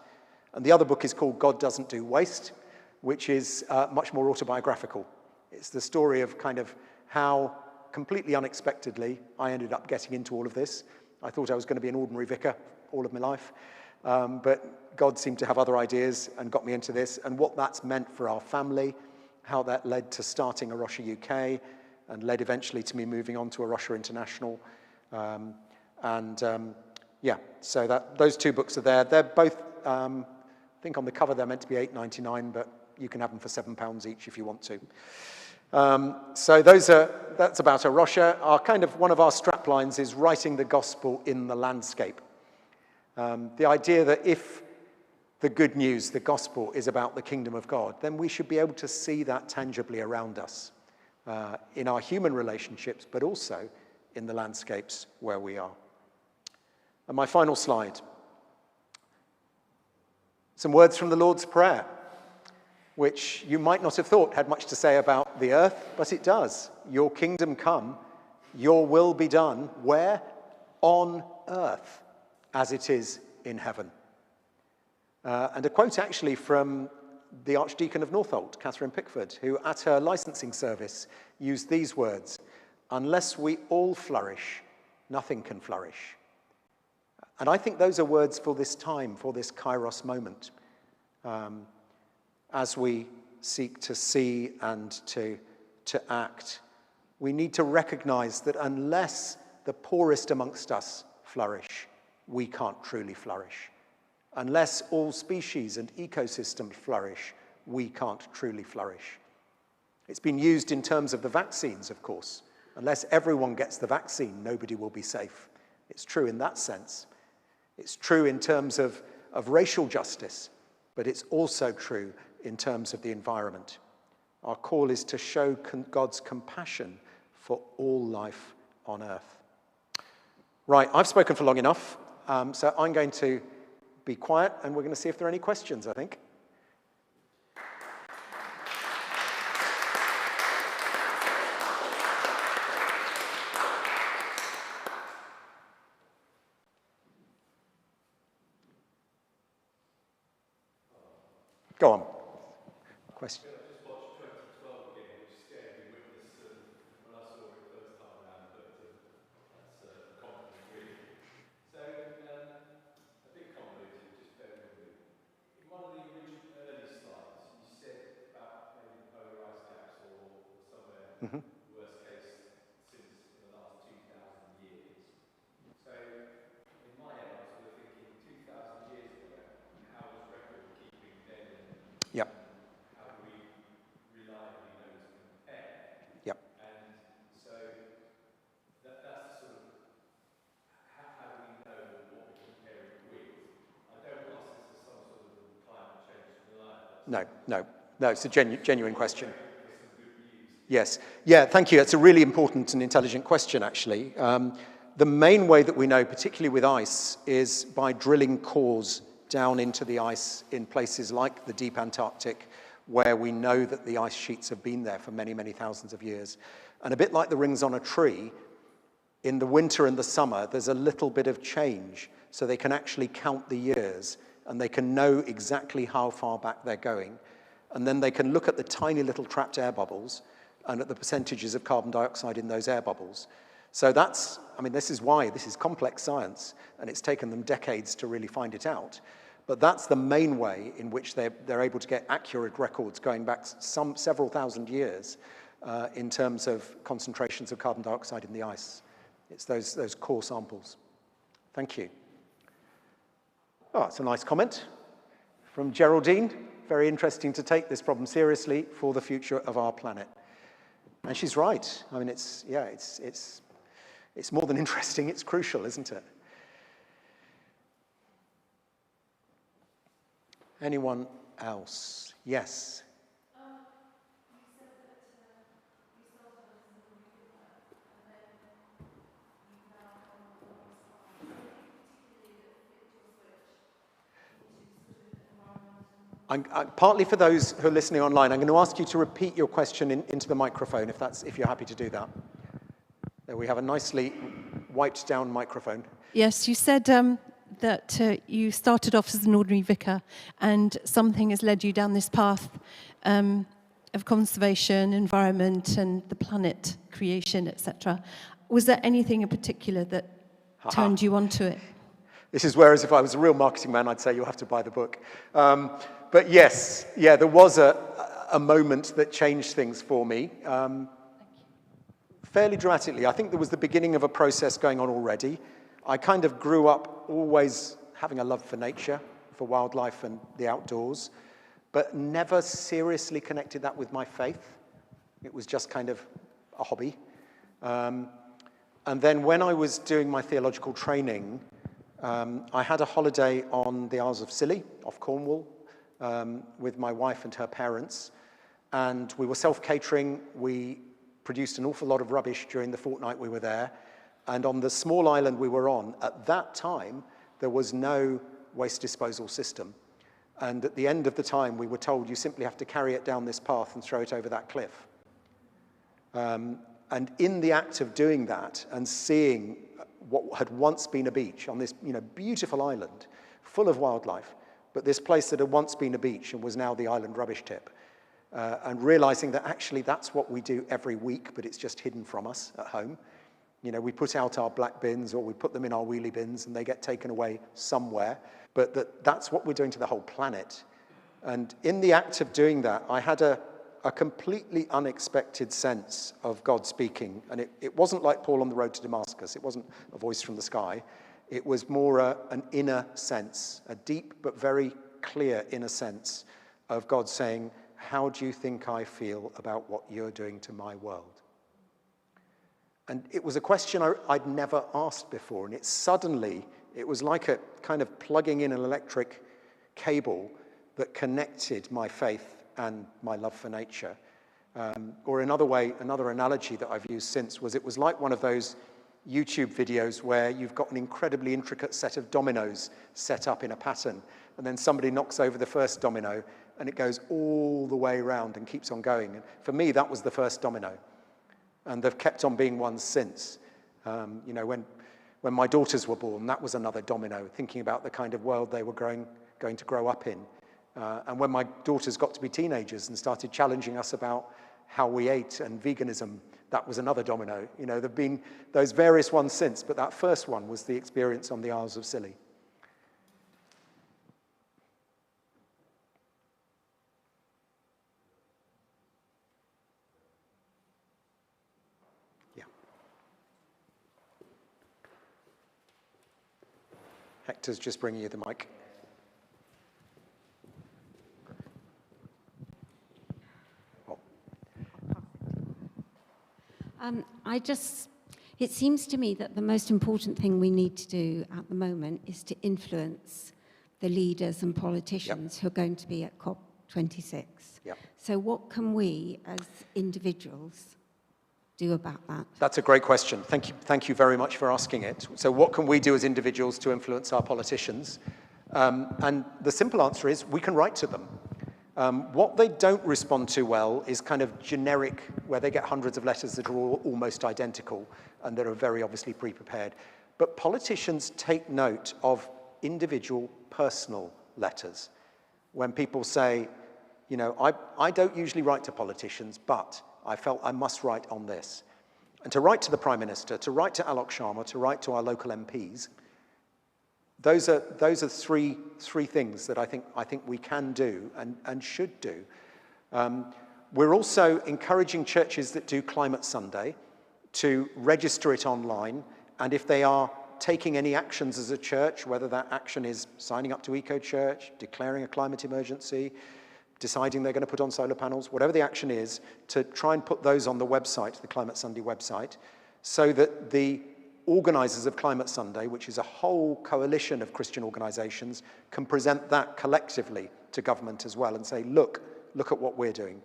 And the other book is called God Doesn't Do Waste, which is much more autobiographical. It's the story of kind of how completely unexpectedly I ended up getting into all of this. I thought I was going to be an ordinary vicar all of my life, but God seemed to have other ideas and got me into this, and what that's meant for our family, how that led to starting A Rocha UK, and led eventually to me moving on to A Rocha International. Yeah, so those 2 books are there. They're both, I think on the cover they're meant to be £8.99, but you can have them for £7 each if you want to. So that's about A Rocha. One of our strap lines is writing the gospel in the landscape. The idea that if the good news, the gospel, is about the kingdom of God, then we should be able to see that tangibly around us in our human relationships, but also in the landscapes where we are. And my final slide. Some words from the Lord's Prayer, which you might not have thought had much to say about the earth, but it does. Your kingdom come, your will be done. Where? On earth, as it is in heaven. And a quote actually from the Archdeacon of Northolt, Catherine Pickford, who at her licensing service used these words: "Unless we all flourish, nothing can flourish." And I think those are words for this time, for this Kairos moment, as we seek to see and to act. We need to recognize that unless the poorest amongst us flourish, we can't truly flourish. Unless all species and ecosystems flourish, we can't truly flourish. It's been used in terms of the vaccines, of course. Unless everyone gets the vaccine, nobody will be safe. It's true in that sense. It's true in terms of racial justice, but it's also true in terms of the environment. Our call is to show God's compassion for all life on earth. Right, I've spoken for long enough, so I'm going to be quiet, and we're going to see if there are any questions, I think. Go on. Question. I just watched 2012 again, which scared me witless when I saw it first time around, but that's a compliment, really. So, a bit convoluted, just bear with me. In one of the early slides, you said about maybe polar ice caps or somewhere, worst case, since the last 2,000 years. So, in my head, I was sort of thinking 2,000 years ago, how was record keeping then? Yep. How do we reliably know to compare? Yep. And so that's sort of how do we know what we're comparing with? I don't ask this as some sort of climate change denial. No, it's a genuine question. Yes. Yeah, thank you. It's a really important and intelligent question, actually. The main way that we know, particularly with ice, is by drilling cores down into the ice in places like the deep Antarctic, where we know that the ice sheets have been there for many, many thousands of years. And a bit like the rings on a tree, in the winter and the summer, there's a little bit of change, so they can actually count the years, and they can know exactly how far back they're going. And then they can look at the tiny little trapped air bubbles and at the percentages of carbon dioxide in those air bubbles. So this is why this is complex science, and it's taken them decades to really find it out. But that's the main way in which they're able to get accurate records going back several thousand years in terms of concentrations of carbon dioxide in the ice. It's those core samples. Thank you. Oh, it's a nice comment from Geraldine. Very interesting to take this problem seriously for the future of our planet. And she's right. I mean, it's more than interesting, it's crucial, isn't it? Anyone else? Yes. Partly for those who are listening online, I'm going to ask you to repeat your question into the microphone, if you're happy to do that. There we have a nicely wiped down microphone. Yes, you said that you started off as an ordinary vicar and something has led you down this path of conservation, environment and the planet creation, etc. Was there anything in particular that turned you onto it? This is whereas if I was a real marketing man, I'd say you'll have to buy the book. But yes, there was a moment that changed things for me. Fairly dramatically. I think there was the beginning of a process going on already. I kind of grew up always having a love for nature, for wildlife and the outdoors, but never seriously connected that with my faith. It was just kind of a hobby. And then when I was doing my theological training, I had a holiday on the Isles of Scilly, off Cornwall, with my wife and her parents. And we were self-catering. We produced an awful lot of rubbish during the fortnight we were there. And on the small island we were on, at that time, there was no waste disposal system. And at the end of the time, we were told you simply have to carry it down this path and throw it over that cliff. And in the act of doing that and seeing what had once been a beach on this beautiful island, full of wildlife, but this place that had once been a beach and was now the island rubbish tip, and realizing that actually that's what we do every week, but it's just hidden from us at home. We put out our black bins or we put them in our wheelie bins and they get taken away somewhere, but that's what we're doing to the whole planet. And in the act of doing that, I had a completely unexpected sense of God speaking. And it wasn't like Paul on the road to Damascus. It wasn't a voice from the sky. It was more an inner sense, a deep but very clear inner sense of God saying, how do you think I feel about what you're doing to my world? And it was a question I'd never asked before. And it was like a kind of plugging in an electric cable that connected my faith and my love for nature. Or another analogy that I've used since was it was like one of those YouTube videos where you've got an incredibly intricate set of dominoes set up in a pattern, and then somebody knocks over the first domino, and it goes all the way around and keeps on going. And for me, that was the first domino. And they've kept on being ones since. When my daughters were born, that was another domino, thinking about the kind of world they were going to grow up in. And when my daughters got to be teenagers and started challenging us about how we ate and veganism, that was another domino. There've been those various ones since, but that first one was the experience on the Isles of Scilly. Yeah. Hector's just bringing you the mic. It seems to me that the most important thing we need to do at the moment is to influence the leaders and politicians who are going to be at COP26. Yep. So what can we as individuals do about that? That's a great question. Thank you very much for asking it. So what can we do as individuals to influence our politicians? And the simple answer is we can write to them. What they don't respond to well is kind of generic, where they get hundreds of letters that are all almost identical and that are very obviously pre-prepared. But politicians take note of individual personal letters. When people say, you know, I don't usually write to politicians, but I felt I must write on this. And to write to the Prime Minister, to write to Alok Sharma, to write to our local MPs, those are three things that I think we can do and should do. We're also encouraging churches that do Climate Sunday to register it online, and if they are taking any actions as a church, whether that action is signing up to Eco-Church, declaring a climate emergency, deciding they're going to put on solar panels, whatever the action is, to try and put those on the website, the Climate Sunday website, so that the organisers of Climate Sunday, which is a whole coalition of Christian organisations, can present that collectively to government as well and say, look at what we're doing.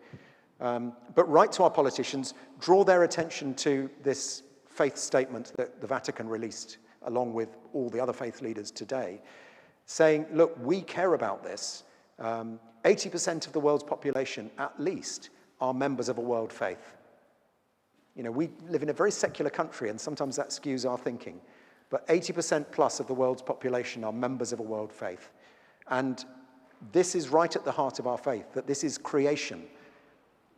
But write to our politicians, draw their attention to this faith statement that the Vatican released along with all the other faith leaders today, saying, look, we care about this. 80% of the world's population, at least, are members of a world faith. You know, we live in a very secular country, and sometimes that skews our thinking. But 80% plus of the world's population are members of a world faith. And this is right at the heart of our faith, that this is creation.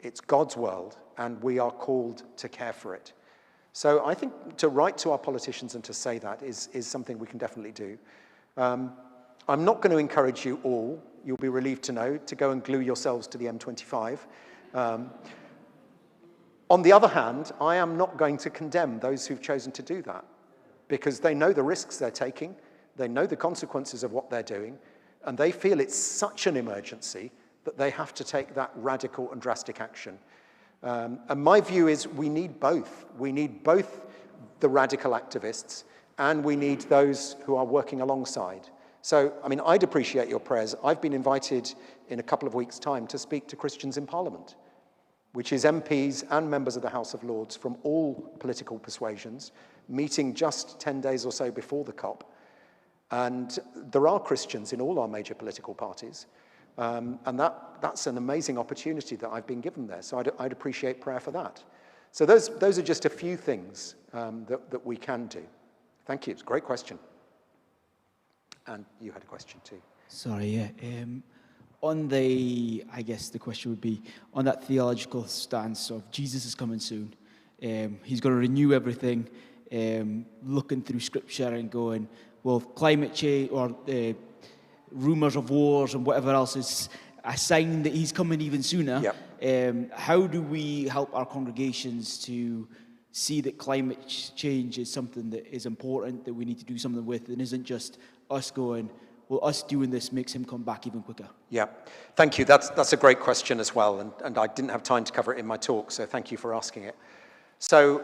It's God's world, and we are called to care for it. So I think to write to our politicians and to say that is something we can definitely do. I'm not going to encourage you all, you'll be relieved to know, to go and glue yourselves to the M25. On the other hand, I am not going to condemn those who've chosen to do that, because they know the risks they're taking, they know the consequences of what they're doing, and they feel it's such an emergency that they have to take that radical and drastic action. And my view is we need both. We need both the radical activists and we need those who are working alongside. So, I mean, I'd appreciate your prayers. I've been invited in a couple of weeks' time to speak to Christians in Parliament, which is MPs and members of the House of Lords from all political persuasions, meeting just 10 days or so before the COP. And there are Christians in all our major political parties. And that's an amazing opportunity that I've been given there. So I'd appreciate prayer for that. So those are just a few things that we can do. Thank you. It's a great question. And you had a question too. Sorry, yeah. I guess the question would be, on that theological stance of Jesus is coming soon. He's going to renew everything, looking through scripture and going, well, climate change or rumours of wars and whatever else is a sign that he's coming even sooner. Yep. How do we help our congregations to see that climate change is something that is important, that we need to do something with, and isn't just us going, well, us doing this makes him come back even quicker? Yeah, thank you. That's a great question as well, and I didn't have time to cover it in my talk, so thank you for asking it. So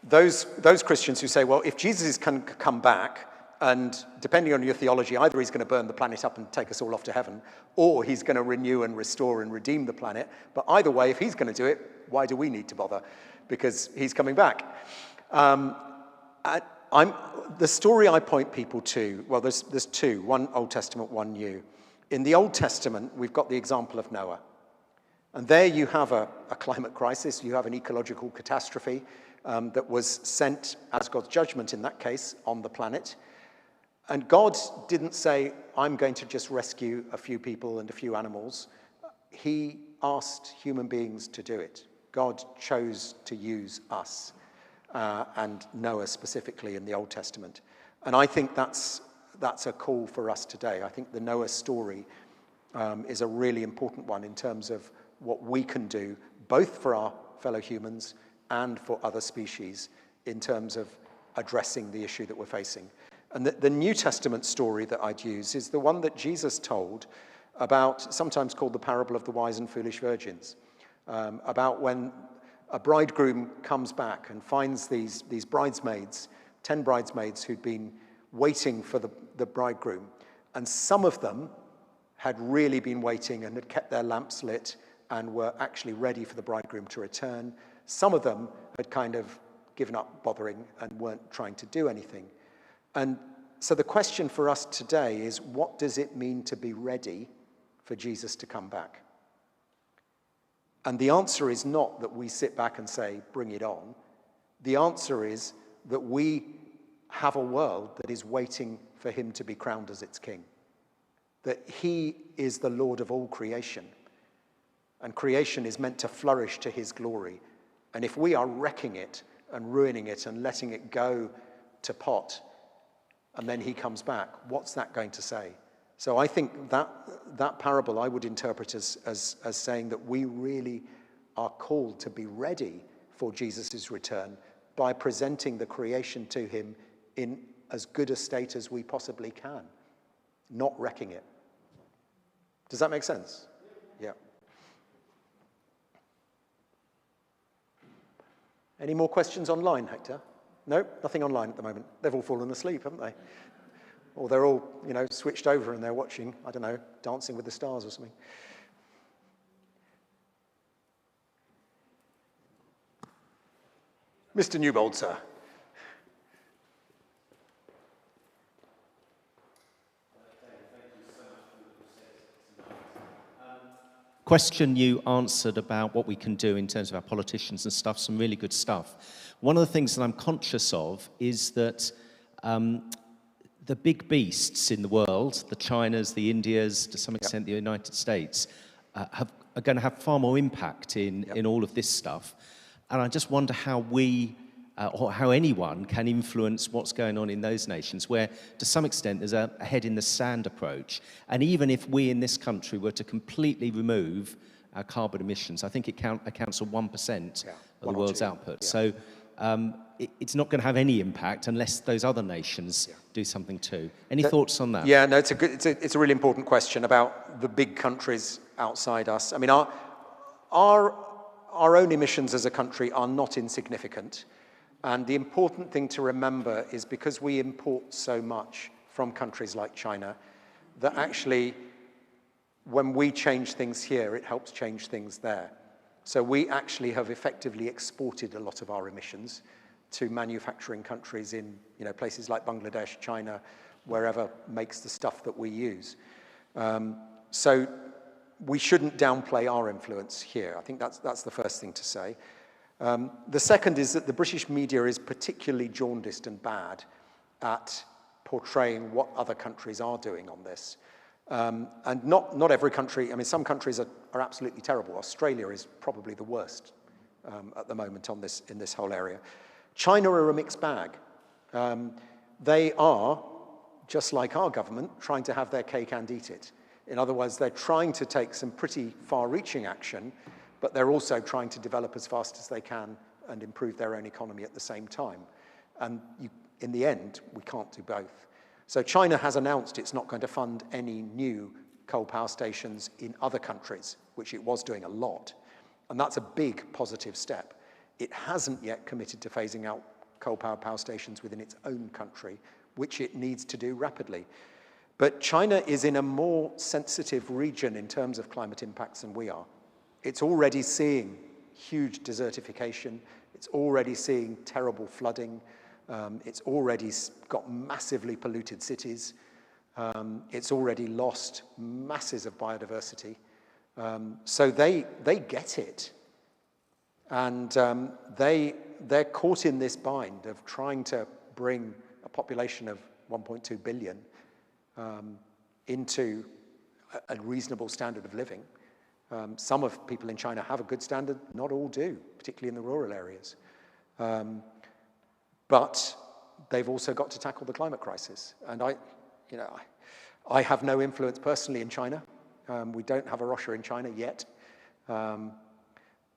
those Christians who say, well, if Jesus can come back, and depending on your theology, either he's going to burn the planet up and take us all off to heaven, or he's going to renew and restore and redeem the planet. But either way, if he's going to do it, why do we need to bother? Because he's coming back. The story I point people to, well, there's two, one Old Testament, one New. In the Old Testament, we've got the example of Noah. And there you have a climate crisis, you have an ecological catastrophe that was sent as God's judgment, in that case, on the planet. And God didn't say, I'm going to just rescue a few people and a few animals. He asked human beings to do it. God chose to use us, and Noah specifically in the Old Testament. And I think that's a call for us today. I think the Noah story is a really important one in terms of what we can do, both for our fellow humans and for other species, in terms of addressing the issue that we're facing. And the New Testament story that I'd use is the one that Jesus told about, sometimes called the parable of the wise and foolish virgins, about when a bridegroom comes back and finds these bridesmaids, 10 bridesmaids who'd been waiting for the bridegroom. And some of them had really been waiting and had kept their lamps lit and were actually ready for the bridegroom to return. Some of them had kind of given up bothering and weren't trying to do anything. And so the question for us today is, what does it mean to be ready for Jesus to come back? And the answer is not that we sit back and say, bring it on. The answer is that we have a world that is waiting for him to be crowned as its king. That he is the Lord of all creation. And creation is meant to flourish to his glory. And if we are wrecking it and ruining it and letting it go to pot, and then he comes back, what's that going to say? So I think that parable I would interpret as saying that we really are called to be ready for Jesus' return by presenting the creation to him in as good a state as we possibly can, not wrecking it. Does that make sense? Yeah. Any more questions online, Hector? No, nothing online at the moment. They've all fallen asleep, haven't they? Or they're all, switched over and they're watching, I don't know, Dancing with the Stars or something. Mr. Newbold, sir. Question you answered about what we can do in terms of our politicians and stuff, some really good stuff. One of the things that I'm conscious of is that the big beasts in the world, the Chinas, the Indias, to some extent the United States, are going to have far more impact in all of this stuff. And I just wonder how we, or how anyone can influence what's going on in those nations, where to some extent there's a head in the sand approach. And even if we in this country were to completely remove our carbon emissions, I think it accounts for 1% of the world's output. Yeah. So it's not going to have any impact unless those other nations do something too. Any thoughts on that? Yeah, no, it's a really important question about the big countries outside us. I mean, our own emissions as a country are not insignificant. And the important thing to remember is because we import so much from countries like China, that actually when we change things here, it helps change things there. So we actually have effectively exported a lot of our emissions to manufacturing countries in places like Bangladesh, China, wherever makes the stuff that we use. So we shouldn't downplay our influence here. I think that's the first thing to say. The second is that the British media is particularly jaundiced and bad at portraying what other countries are doing on this. And not every country, I mean, some countries are absolutely terrible. Australia is probably the worst at the moment in this whole area. China are a mixed bag. They are, just like our government, trying to have their cake and eat it. In other words, they're trying to take some pretty far-reaching action, but they're also trying to develop as fast as they can and improve their own economy at the same time. And in the end, we can't do both. So China has announced it's not going to fund any new coal power stations in other countries, which it was doing a lot. And that's a big positive step. It hasn't yet committed to phasing out coal power stations within its own country, which it needs to do rapidly. But China is in a more sensitive region in terms of climate impacts than we are. It's already seeing huge desertification. It's already seeing terrible flooding. It's already got massively polluted cities. It's already lost masses of biodiversity. So they get it. And they're caught in this bind of trying to bring a population of 1.2 billion into a reasonable standard of living. Some of people in China have a good standard, not all do, particularly in the rural areas. But they've also got to tackle the climate crisis. And I have no influence personally in China. We don't have a Russia in China yet.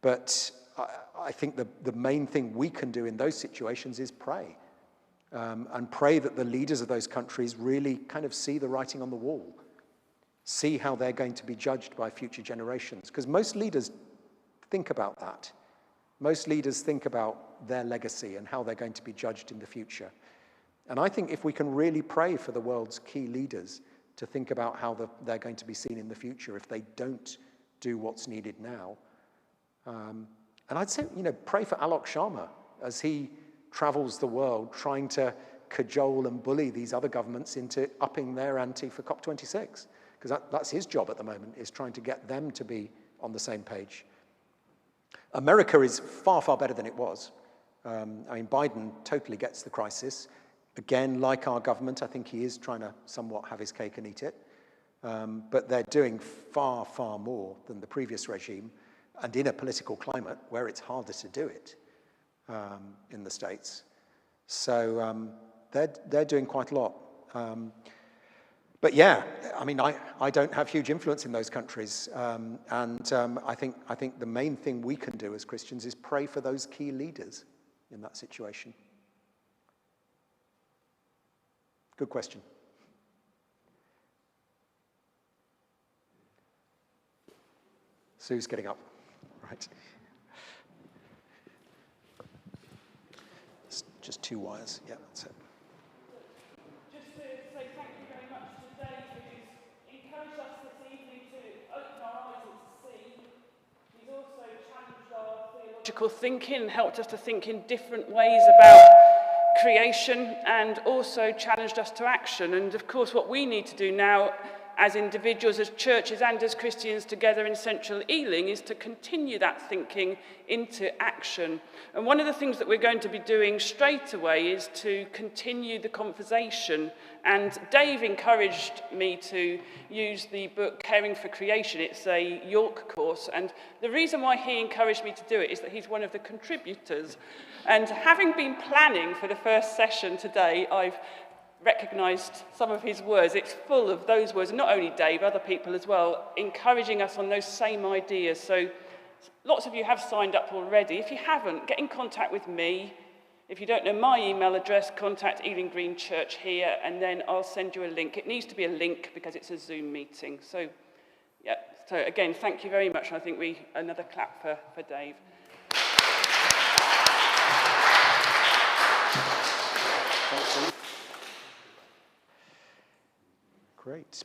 But I think the main thing we can do in those situations is pray. And pray that the leaders of those countries really kind of see the writing on the wall. See how they're going to be judged by future generations. Because most leaders think about that. Most leaders think about their legacy and how they're going to be judged in the future. And I think if we can really pray for the world's key leaders to think about how they're going to be seen in the future if they don't do what's needed now. And I'd say, pray for Alok Sharma as he travels the world trying to cajole and bully these other governments into upping their ante for COP26. Because that's his job at the moment, is trying to get them to be on the same page. America is far, far better than it was. I mean, Biden totally gets the crisis. Again, like our government, I think he is trying to somewhat have his cake and eat it. But they're doing far, far more than the previous regime, and in a political climate where it's harder to do it in the States. So they're doing quite a lot. But yeah, I mean, I don't have huge influence in those countries. I think the main thing we can do as Christians is pray for those key leaders in that situation. Good question. Sue's getting up. Right. It's just 2 wires. Yeah, that's it. Just to say thank you very much to Dave, who's encouraged us this evening to open our eyes and to see. He's also challenged our theological thinking and helped us to think in different ways about creation, and also challenged us to action. And of course, what we need to do now as individuals, as churches and as Christians together in central Ealing is to continue that thinking into action. And one of the things that we're going to be doing straight away is to continue the conversation. And Dave encouraged me to use the book Caring for Creation. It's a York course. And the reason why he encouraged me to do it is that he's one of the contributors. And having been planning for the first session today, I've recognised some of his words. It's full of those words, and not only Dave, other people as well, encouraging us on those same ideas. So lots of you have signed up already. If you haven't, get in contact with me. If you don't know my email address, contact Ealing Green Church here, and then I'll send you a link. It needs to be a link because it's a Zoom meeting. So, yeah. So again, thank you very much. And I think another clap for Dave. Great.